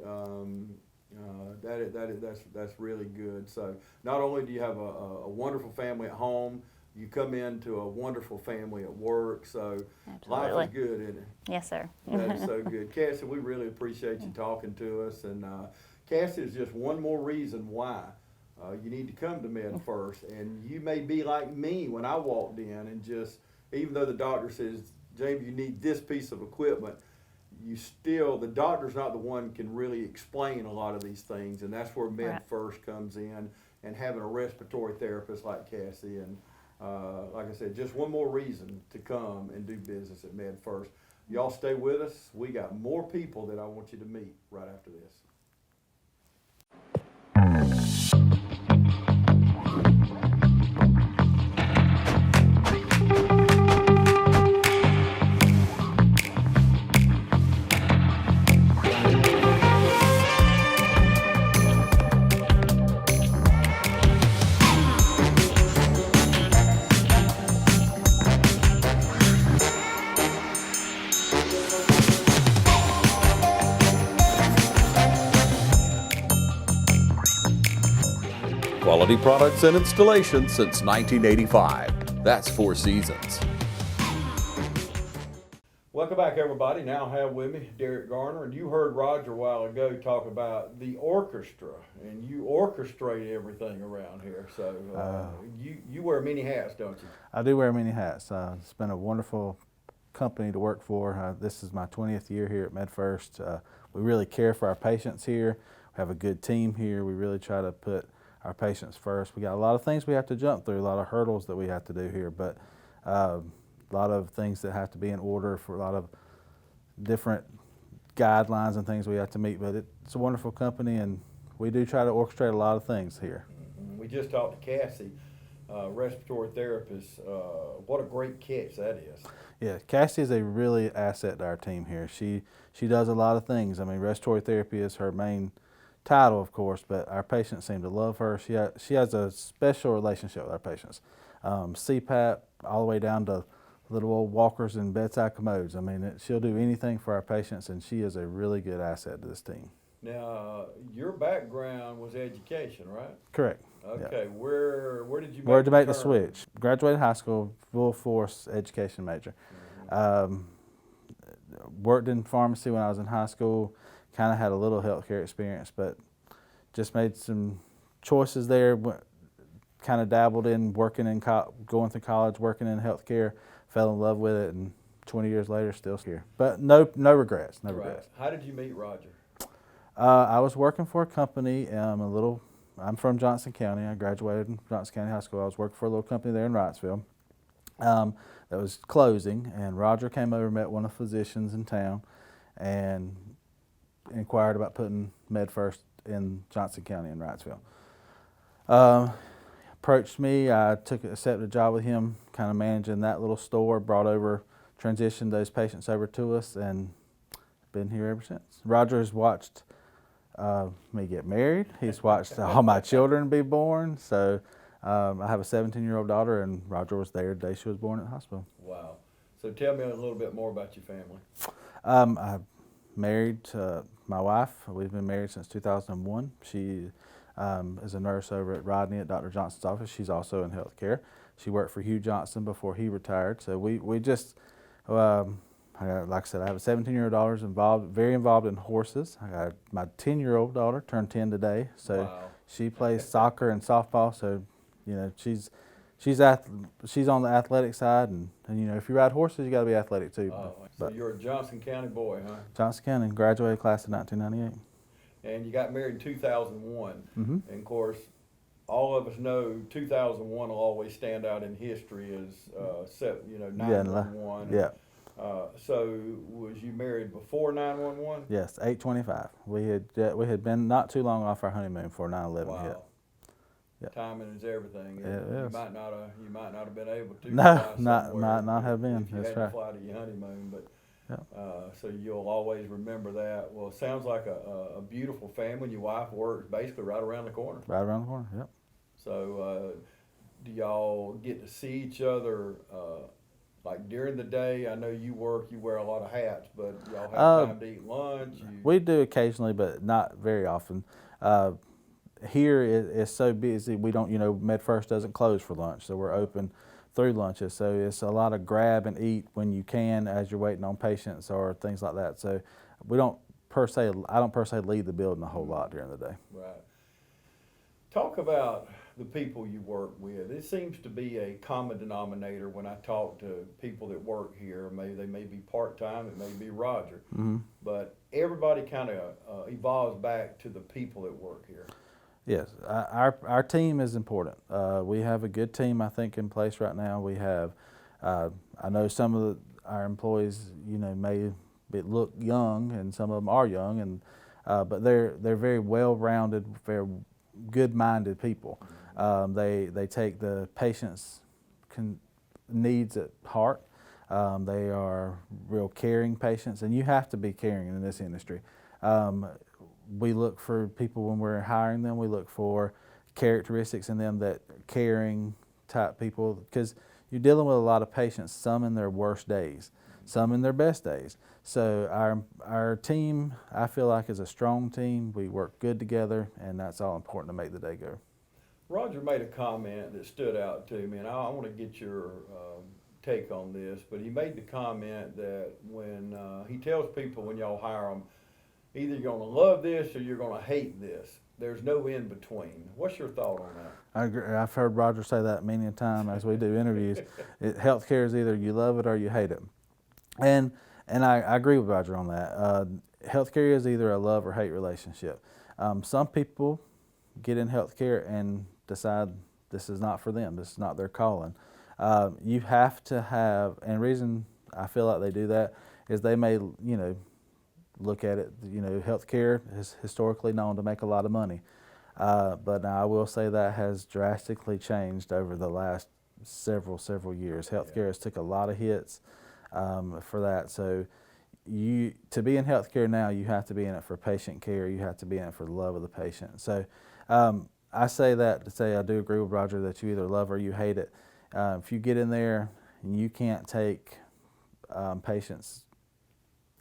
That's really good. So not only do you have a wonderful family at home, you come into a wonderful family at work, so Absolutely. Life is good, isn't it? Yes, sir. That is so good. Cassie, we really appreciate you talking to us, and Cassie is just one more reason why you need to come to Med1st, and you may be like me when I walked in and just, even though the doctor says, James, you need this piece of equipment, the doctor's not the one can really explain a lot of these things, and that's where Med1st comes in, and having a respiratory therapist like Cassie, and like I said, just one more reason to come and do business at Med1st. Y'all stay with us. We got more people that I want you to meet right after this. Quality products and installations since 1985. That's 4 Seasons. Welcome back, everybody. Now I have with me Derek Garner, and you heard Roger a while ago talk about the orchestra, and you orchestrate everything around here. So you wear many hats, don't you? I do wear many hats. It's been a wonderful company to work for. This is my 20th year here at Med1st. We really care for our patients here. We have a good team here. We really try to put our patients first. We got a lot of things we have to jump through, a lot of hurdles that we have to do here, but a lot of things that have to be in order for a lot of different guidelines and things we have to meet. But it's a wonderful company, and we do try to orchestrate a lot of things here. Mm-hmm. We just talked to Cassie, respiratory therapist. What a great catch that is. Yeah, Cassie is a really asset to our team here. She does a lot of things. I mean, respiratory therapy is her main title, of course, but our patients seem to love her. She has a special relationship with our patients. CPAP all the way down to little old walkers and bedside commodes. I mean, she'll do anything for our patients, and she is a really good asset to this team. Now, your background was education, right? Correct. Okay, yeah. Where did you Where to make the switch? Graduated high school, full force education major. Mm-hmm. Worked in pharmacy when I was in high school. Kind of had a little healthcare experience, but just made some choices there. Kind of dabbled in working in going through college, working in healthcare. Fell in love with it, and 20 years later, still here. But no regrets. No regrets. How did you meet Roger? I was working for a company. I'm from Johnson County. I graduated in Johnson County High School. I was working for a little company there in Wrightsville that was closing, and Roger came over, met one of the physicians in town, and inquired about putting Med1st in Johnson County in Wrightsville. Approached me. I accepted a job with him, kind of managing that little store. Transitioned those patients over to us, and been here ever since. Roger has watched me get married. He's watched all my children be born. So I have a 17-year-old daughter, and Roger was there the day she was born at the hospital. Wow. So tell me a little bit more about your family. I married my wife. We've been married since 2001. She is a nurse over at Rodney at Dr. Johnson's office. She's also in healthcare. She worked for Hugh Johnson before he retired. So we just Like I said, I have a 17-year-old daughter involved, very involved in horses. I got my 10-year-old daughter turned 10 today, so Wow. she plays soccer and softball. So, you know, she's on the athletic side, and you know, if you ride horses, you got to be athletic too. So you're a Johnson County boy, huh? Johnson County, graduated class of 1998. And you got married in 2001. Mm-hmm. And of course, all of us know 2001 will always stand out in history as 911. Yeah. So was you married before 911? Yes, 8/25. We had been not too long off our honeymoon before 9/11 Wow. hit. Yep. Timing is everything. It You is. might not have been able to. No, fly not somewhere have been. if you That's had right. to fly to your honeymoon, but Yep. so you'll always remember that. Well, it sounds like a beautiful family. Your wife works basically right around the corner. Right around the corner. Yep. So do y'all get to see each other like during the day? I know you work, you wear a lot of hats, but y'all have time to eat lunch? We do occasionally, but not very often. Here it's so busy, we don't, you know, Med1st doesn't close for lunch, so we're open through lunches. So it's a lot of grab and eat when you can as you're waiting on patients or things like that. So I don't per se leave the building a whole lot during the day. Right. Talk about the people you work with. It seems to be a common denominator when I talk to people that work here. Maybe they may be part-time, it may be Roger, but everybody kind of evolves back to the people that work here. Yes, our team is important. We have a good team, I think, in place right now. We have, I know some of our employees, you know, may look young, and some of them are young, and but they're very well-rounded, very good-minded people. They take the patient's needs at heart. They are real caring patients, and you have to be caring in this industry. We look for people when we're hiring them. We look for characteristics in them that caring type people, because you're dealing with a lot of patients, some in their worst days, some in their best days. So our team, I feel like, is a strong team. We work good together, and that's all important to make the day go. Roger made a comment that stood out to me, and I want to get your take on this, but he made the comment that when he tells people when y'all hire them, either you're going to love this or you're going to hate this. There's no in between. What's your thought on that? I agree. I've heard Roger say that many a time as we do interviews. Healthcare is either you love it or you hate it. And I agree with Roger on that. Healthcare is either a love or hate relationship. Some people get in healthcare and decide this is not for them. This is not their calling. You have to have, and the reason I feel like they do that is they may, you know, look at it, you know, healthcare is historically known to make a lot of money. But now I will say that has drastically changed over the last several years. Healthcare has took a lot of hits for that. So to be in healthcare now, you have to be in it for patient care. You have to be in it for the love of the patient. So I say that to say I do agree with Roger that you either love or you hate it. If you get in there and you can't take patients'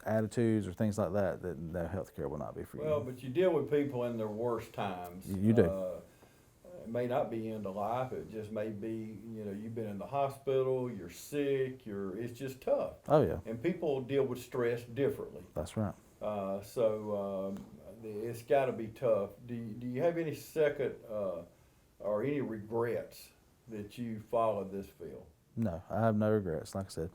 attitudes or things like that, then healthcare will not be for you. Well, but you deal with people in their worst times. You do. It may not be end of life. It just may be, you know, you've been in the hospital, you're sick, it's just tough. Oh yeah. And people deal with stress differently. That's right. So it's got to be tough. Do you have any second or any regrets that you followed this field? No, I have no regrets. Like I said,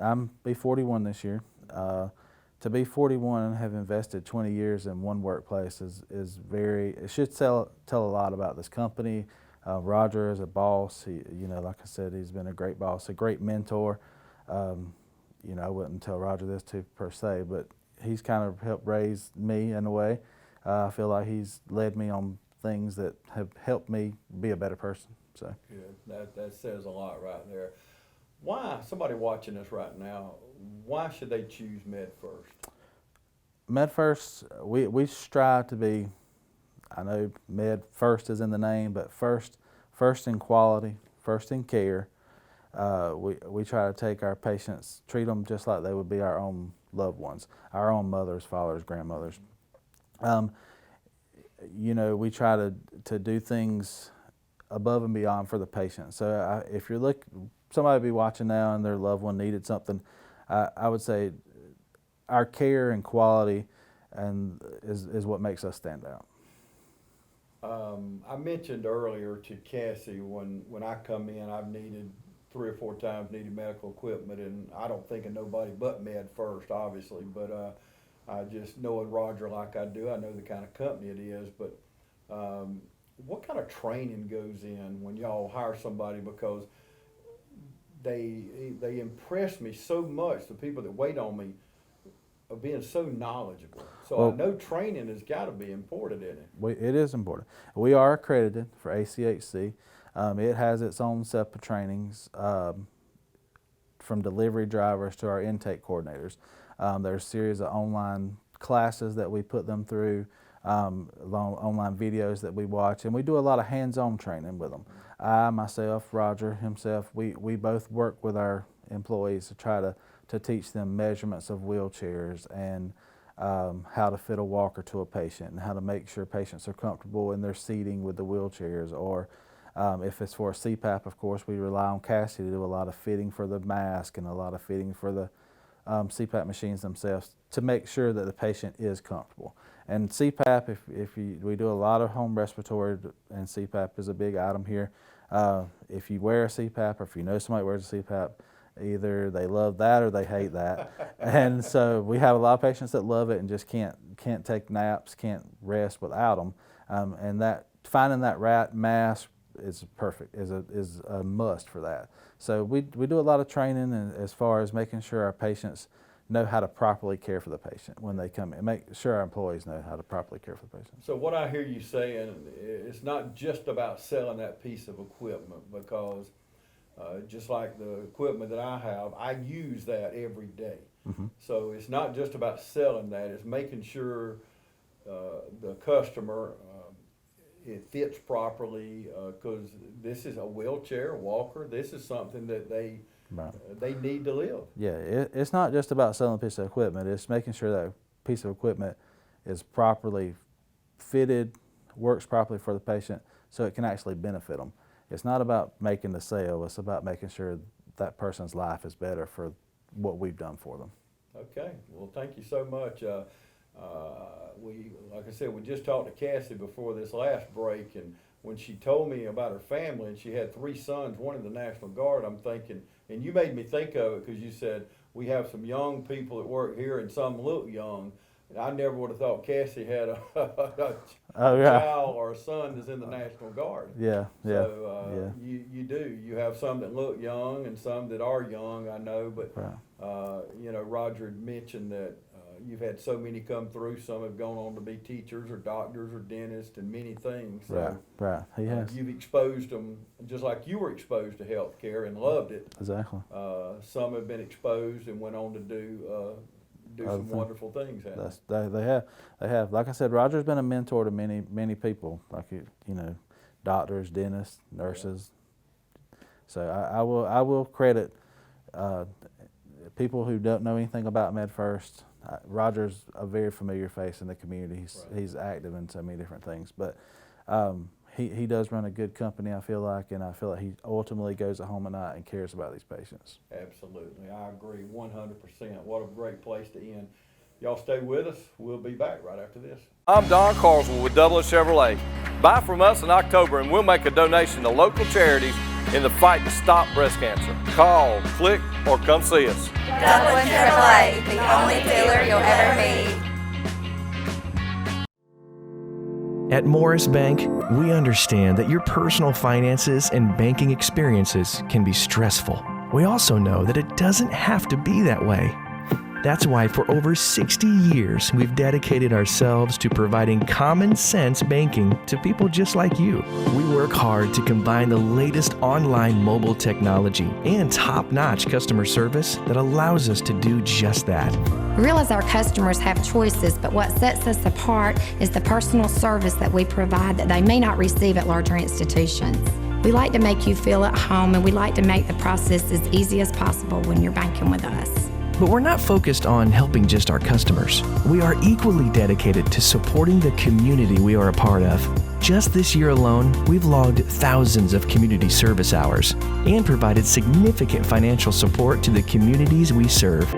I'm be 41 this year. To be 41 and have invested 20 years in one workplace is very. It should tell a lot about this company. Roger is a boss. You know, like I said, he's been a great boss, a great mentor. You know, I wouldn't tell Roger this per se, but he's kind of helped raise me in a way. I feel like he's led me on things that have helped me be a better person. So good. That says a lot right there. Why, somebody watching us right now, why should they choose Med1st? Med1st, we strive to be, I know Med1st is in the name, but first in quality, first in care. We try to take our patients, treat them just like they would be our own loved ones, our own mothers, fathers, grandmothers. You know, we try to do things above and beyond for the patient. So if you're somebody be watching now and their loved one needed something, I would say our care and quality is what makes us stand out. I mentioned earlier to Cassie when I come in, I've needed 3 or 4 times needed medical equipment, and I don't think of nobody but Med1st, obviously, but I just knowing Roger like I do, I know the kind of company it is, but what kind of training goes in when y'all hire somebody? Because they impress me so much, the people that wait on me, of being so knowledgeable. So well, I know training has got to be important in it. It is important. We are accredited for ACHC. It has its own set of trainings, from delivery drivers to our intake coordinators. There's a series of online classes that we put them through, online videos that we watch, and we do a lot of hands-on training with them. I, myself, Roger, himself, we both work with our employees to try to teach them measurements of wheelchairs and how to fit a walker to a patient and how to make sure patients are comfortable in their seating with the wheelchairs. Or if it's for a CPAP, of course, we rely on Cassie to do a lot of fitting for the mask and a lot of fitting for the CPAP machines themselves to make sure that the patient is comfortable. And CPAP, we do a lot of home respiratory, and CPAP is a big item here. If you wear a CPAP, or if you know somebody wears a CPAP, either they love that or they hate that. And so we have a lot of patients that love it and just can't take naps, can't rest without them. And that finding that right mask is perfect, is a must for that. So we do a lot of training as far as making sure our patients know how to properly care for the patient when they come in, make sure our employees know how to properly care for the patient. So what I hear you saying, it's not just about selling that piece of equipment, because just like the equipment that I have, I use that every day. Mm-hmm. So it's not just about selling that, it's making sure the customer, it fits properly, because this is a wheelchair, walker, this is something that they need to live. Yeah, it's not just about selling a piece of equipment, it's making sure that piece of equipment is properly fitted, works properly for the patient so it can actually benefit them. It's not about making the sale, it's about making sure that person's life is better for what we've done for them. Okay, well, thank you so much. Like I said, we just talked to Cassie before this last break, and when she told me about her family and she had 3 sons, one in the National Guard, I'm thinking, and you made me think of it because you said we have some young people that work here and some look young. I never would have thought Cassie had a child or a son that's in the National Guard. Yeah, yeah. So you do. You have some that look young and some that are young, I know. But you know, Roger had mentioned that you've had so many come through. Some have gone on to be teachers or doctors or dentists and many things. So, right. He has. You've exposed them just like you were exposed to health care and loved it. Exactly. Some have been exposed and went on to do some wonderful things. They have. Like I said, Roger's been a mentor to many people, like doctors, dentists, nurses. So I will credit people who don't know anything about Med1st. Roger's a very familiar face in the community. He's active in so many different things, but he does run a good company, I feel like, and I feel like he ultimately goes at home at night and cares about these patients. Absolutely, I agree 100%. What a great place to end. Y'all stay with us. We'll be back right after this. I'm Don Carswell with Dublin Chevrolet. Buy from us in October and we'll make a donation to local charities in the fight to stop breast cancer. Call, click, or come see us. Dublin Chevrolet, the only dealer you'll ever meet. At Morris Bank, we understand that your personal finances and banking experiences can be stressful. We also know that it doesn't have to be that way. That's why for over 60 years, we've dedicated ourselves to providing common sense banking to people just like you. We work hard to combine the latest online mobile technology and top-notch customer service that allows us to do just that. We realize our customers have choices, but what sets us apart is the personal service that we provide that they may not receive at larger institutions. We like to make you feel at home, and we like to make the process as easy as possible when you're banking with us. But we're not focused on helping just our customers. We are equally dedicated to supporting the community we are a part of. Just this year alone, we've logged thousands of community service hours and provided significant financial support to the communities we serve.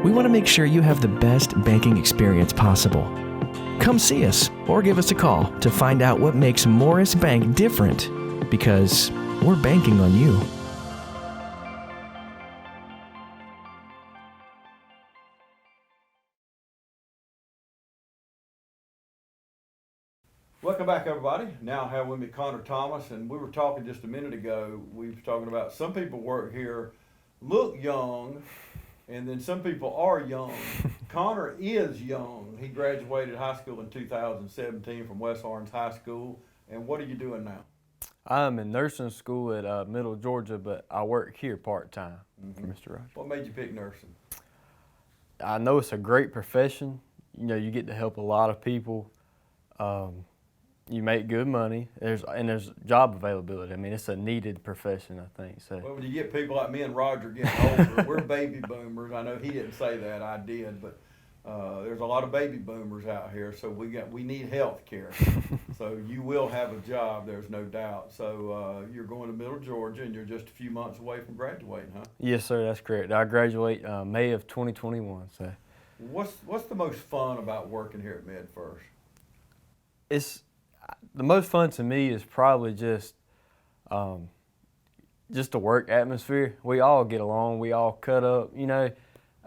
We want to make sure you have the best banking experience possible. Come see us or give us a call to find out what makes Morris Bank different, because we're banking on you. Welcome back, everybody. Now I have with me Connor Thomas, and we were talking just a minute ago, we were talking about some people work here, look young, and then some people are young. Connor is young. He graduated high school in 2017 from West Orange High School. And what are you doing now? I'm in nursing school at Middle Georgia, but I work here part-time for Mr. Roger. What made you pick nursing? I know it's a great profession. You know, you get to help a lot of people. You make good money. There's job availability. I mean, it's a needed profession, I think. So. Well, when you get people like me and Roger getting older, we're baby boomers. I know he didn't say that, I did, but there's a lot of baby boomers out here, so we need health care. So you will have a job, there's no doubt. So you're going to Middle Georgia, and you're just a few months away from graduating, huh? Yes, sir, that's correct. I graduate May of 2021. So. What's the most fun about working here at Med1st? The most fun to me is probably just the work atmosphere. We all get along, we all cut up, you know,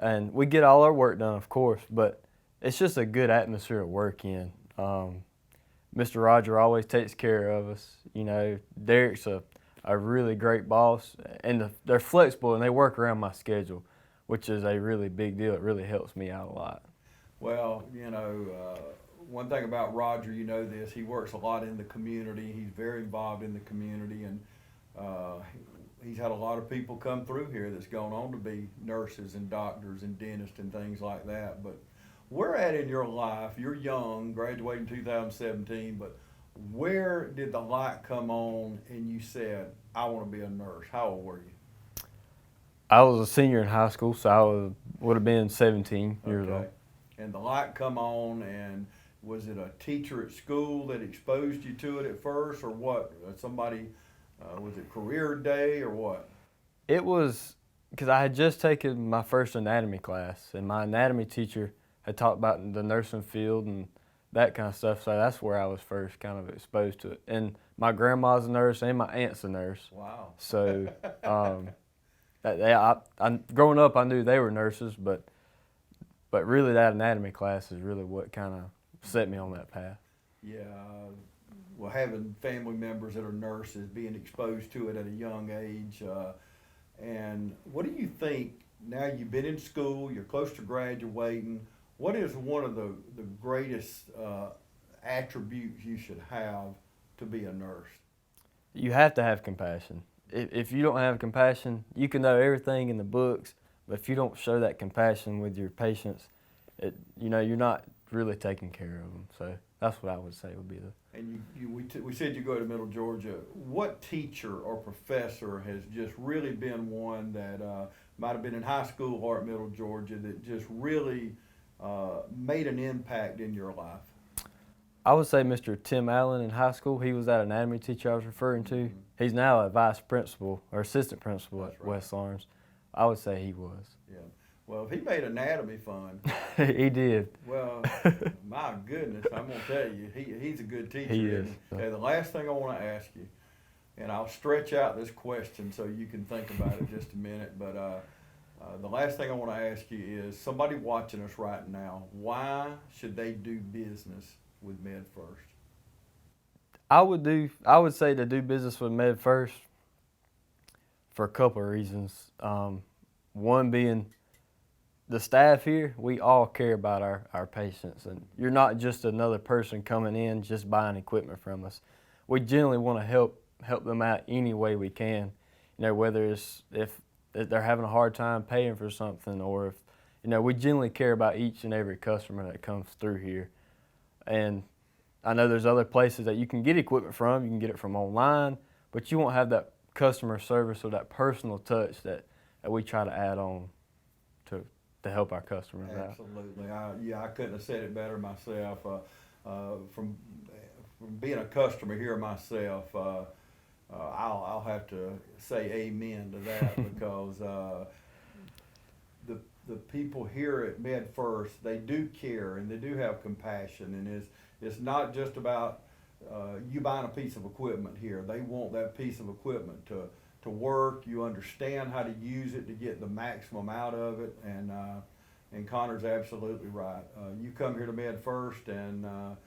and we get all our work done, of course, but it's just a good atmosphere to work in. Mr. Roger always takes care of us. You know, Derek's a really great boss, and they're flexible and they work around my schedule, which is a really big deal. It really helps me out a lot. Well, you know, one thing about Roger, you know this, he works a lot in the community. He's very involved in the community, and he's had a lot of people come through here that's gone on to be nurses and doctors and dentists and things like that. But where at in your life, you're young, graduating 2017, but where did the light come on and you said, I want to be a nurse? How old were you? I was a senior in high school, so I would have been 17 years old. And the light come on, and was it a teacher at school that exposed you to it at first, or what? Somebody, was it career day or what? It was because I had just taken my first anatomy class, and my anatomy teacher had talked about the nursing field and that kind of stuff, so that's where I was first kind of exposed to it. And my grandma's a nurse and my aunt's a nurse. Wow. So growing up, I knew they were nurses, but really that anatomy class is really what kind of set me on that path. Yeah, well, having family members that are nurses, being exposed to it at a young age, and what do you think, now you've been in school, you're close to graduating, what is one of the greatest attributes you should have to be a nurse? You have to have compassion. If you don't have compassion, you can know everything in the books, but if you don't show that compassion with your patients, you know, you're not really taking care of them. So that's what I would say would be the. And we said you go to Middle Georgia. What teacher or professor has just really been one that might have been in high school or at Middle Georgia that just really made an impact in your life? I would say Mr. Tim Allen in high school. He was that anatomy teacher I was referring to. Mm-hmm. He's now a vice principal or assistant principal at West Orange. I would say he was. Yeah. Well, he made anatomy fun. He did. Well, my goodness, I'm going to tell you, he's a good teacher. He is. And the last thing I want to ask you, and I'll stretch out this question so you can think about it just a minute, but the last thing I want to ask you is, somebody watching us right now, why should they do business with Med1st? I would say to do business with Med1st for a couple of reasons. One being, the staff here, we all care about our patients, and you're not just another person coming in just buying equipment from us. We generally want to help them out any way we can. You know, whether it's if they're having a hard time paying for something, or if, you know, we generally care about each and every customer that comes through here. And I know there's other places that you can get equipment from. You can get it from online, but you won't have that customer service or that personal touch that we try to add on to help our customers out. Absolutely. I couldn't have said it better myself. From from being a customer here myself, I'll have to say amen to that because the people here at Med1st, they do care and they do have compassion, and it's not just about you buying a piece of equipment here. They want that piece of equipment to work. You understand how to use it to get the maximum out of it, and Connor's absolutely right. You come here to Med1st and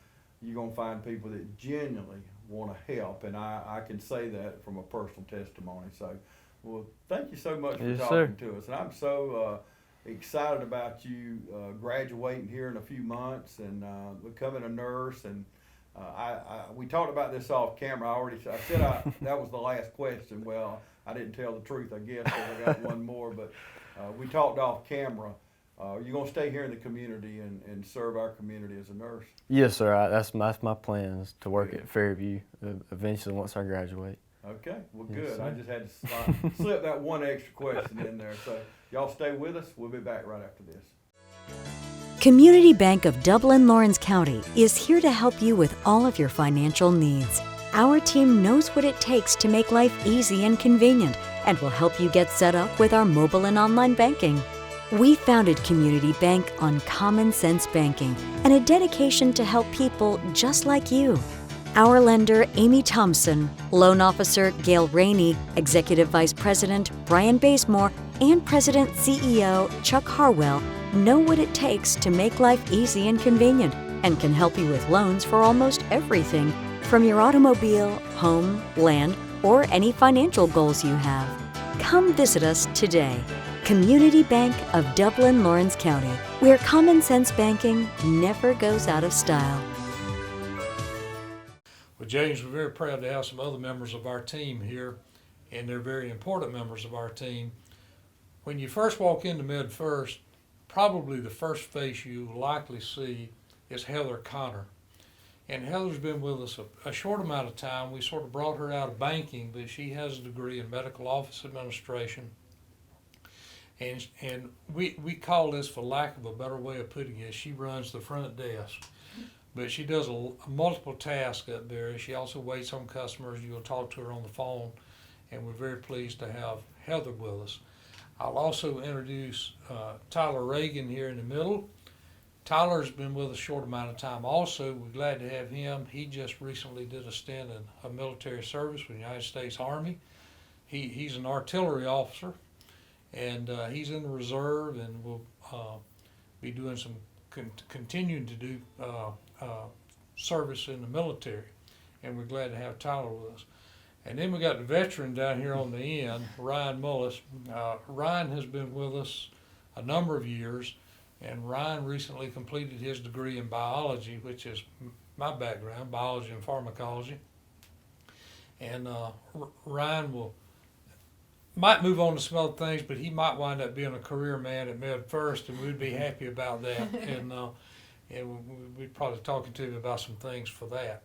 you're gonna find people that genuinely want to help, and I can say that from a personal testimony. So, well, thank you so much for talking to us, and I'm so excited about you graduating here in a few months and becoming a nurse. And we talked about this off camera. I said that was the last question. Well, I didn't tell the truth, I guess, because I got one more. But we talked off camera. You're gonna stay here in the community and serve our community as a nurse? Yes, sir. That's my plan, is to work at Fairview eventually once I graduate. Okay, well, good. Yes, I just had to slip that one extra question in there. So y'all stay with us. We'll be back right after this. Community Bank of Dublin Lawrence County is here to help you with all of your financial needs. Our team knows what it takes to make life easy and convenient and will help you get set up with our mobile and online banking. We founded Community Bank on common sense banking and a dedication to help people just like you. Our lender, Amy Thompson, loan officer, Gail Rainey, executive vice president, Brian Bazemore, and president CEO, Chuck Harwell, know what it takes to make life easy and convenient and can help you with loans for almost everything, from your automobile, home, land, or any financial goals you have. Come visit us today. Community Bank of Dublin Lawrence County, where common sense banking never goes out of style. Well, James, we're very proud to have some other members of our team here, and they're very important members of our team. When you first walk into Med1st, probably the first face you likely see is Heather Connor. And Heather's been with us a short amount of time. We sort of brought her out of banking, but she has a degree in medical office administration. And we call this, for lack of a better way of putting it, she runs the front desk. But she does a multiple tasks up there. She also waits on customers. You'll talk to her on the phone, and we're very pleased to have Heather with us. I'll also introduce Tyler Reagan here in the middle. Tyler's been with us a short amount of time also. We're glad to have him. He just recently did a stint in a military service with the United States Army. He's an artillery officer, and he's in the reserve, and will be doing some continuing to do service in the military, and we're glad to have Tyler with us. And then we got the veteran down here on the end, Ryan Mullis. Ryan has been with us a number of years, and Ryan recently completed his degree in biology, which is my background, biology and pharmacology. And Ryan might move on to some other things, but he might wind up being a career man at Med1st, and we'd be happy about that. And we'd probably talking to him about some things for that.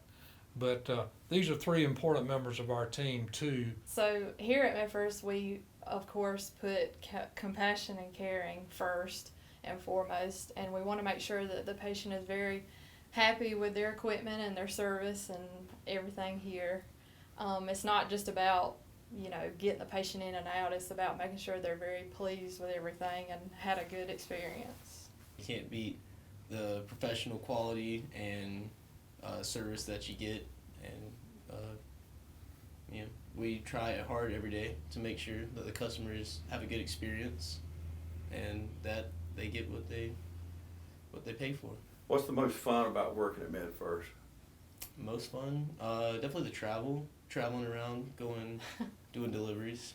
But these are three important members of our team too. So here at Med1st, we of course put compassion and caring first and foremost, and we want to make sure that the patient is very happy with their equipment and their service and everything here. It's not just about getting the patient in and out. It's about making sure they're very pleased with everything and had a good experience. You can't beat the professional quality and service that you get, and we try hard every day to make sure that the customers have a good experience and that they get what they pay for. What's the most fun about working at Med1st? Most fun? Definitely the traveling around, doing deliveries.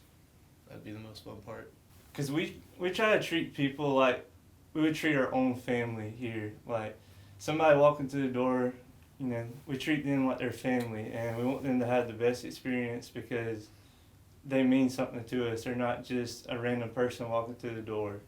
That'd be the most fun part. Because we try to treat people like we would treat our own family here. Like somebody walking through the door, we treat them like their family, and we want them to have the best experience because they mean something to us. They're not just a random person walking through the door.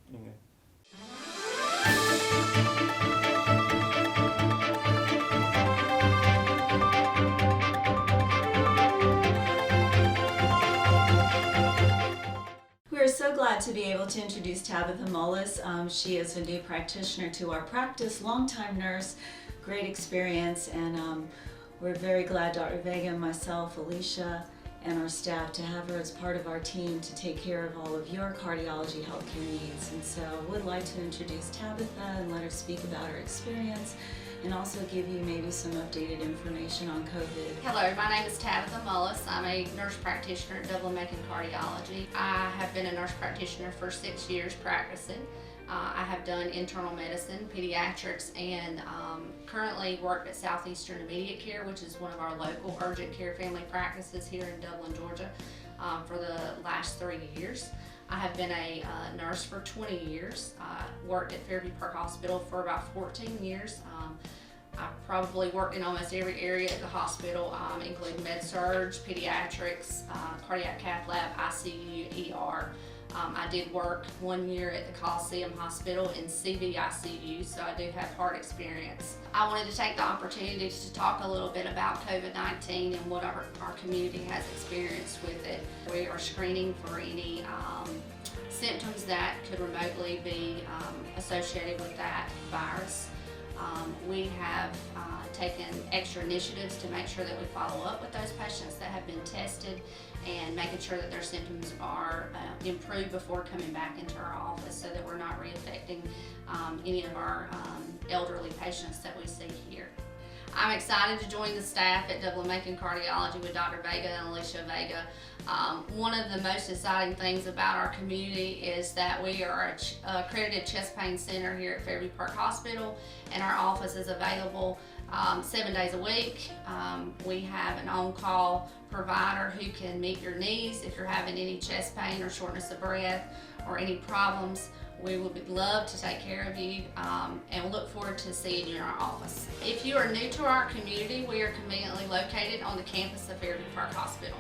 We're so glad to be able to introduce Tabitha Mullis. She is a new practitioner to our practice, longtime nurse, great experience, and We're very glad, Dr. Vega and myself, Alicia, and our staff to have her as part of our team to take care of all of your cardiology healthcare needs. And so I would like to introduce Tabitha and let her speak about her experience and also give you maybe some updated information on COVID. Hello, my name is Tabitha Mullis. I'm a nurse practitioner at Dublin-Macon Cardiology. I have been a nurse practitioner for 6 years practicing. I have done internal medicine, pediatrics, and currently work at Southeastern Immediate Care, which is one of our local urgent care family practices here in Dublin, Georgia, for the last 3 years. I have been a nurse for 20 years. Worked at Fairview Park Hospital for about 14 years. I probably worked in almost every area at the hospital, including med-surg, pediatrics, cardiac cath lab, ICU, ER. I did work 1 year at the Coliseum Hospital in CVICU, so I do have heart experience. I wanted to take the opportunity to talk a little bit about COVID-19 and what our community has experienced with it. We are screening for any symptoms that could remotely be associated with that virus. We have taken extra initiatives to make sure that we follow up with those patients that have been tested and making sure that their symptoms are improved before coming back into our office so that we're not reinfecting any of our elderly patients that we see here. I'm excited to join the staff at Dublin-Macon Cardiology with Dr. Vega and Alicia Vega. One of the most exciting things about our community is that we are an accredited chest pain center here at Fairview Park Hospital, and our office is available 7 days a week. We have an on-call provider who can meet your needs if you're having any chest pain or shortness of breath or any problems. We would love to take care of you and look forward to seeing you in our office. If you are new to our community, we are conveniently located on the campus of Fairview Park Hospital.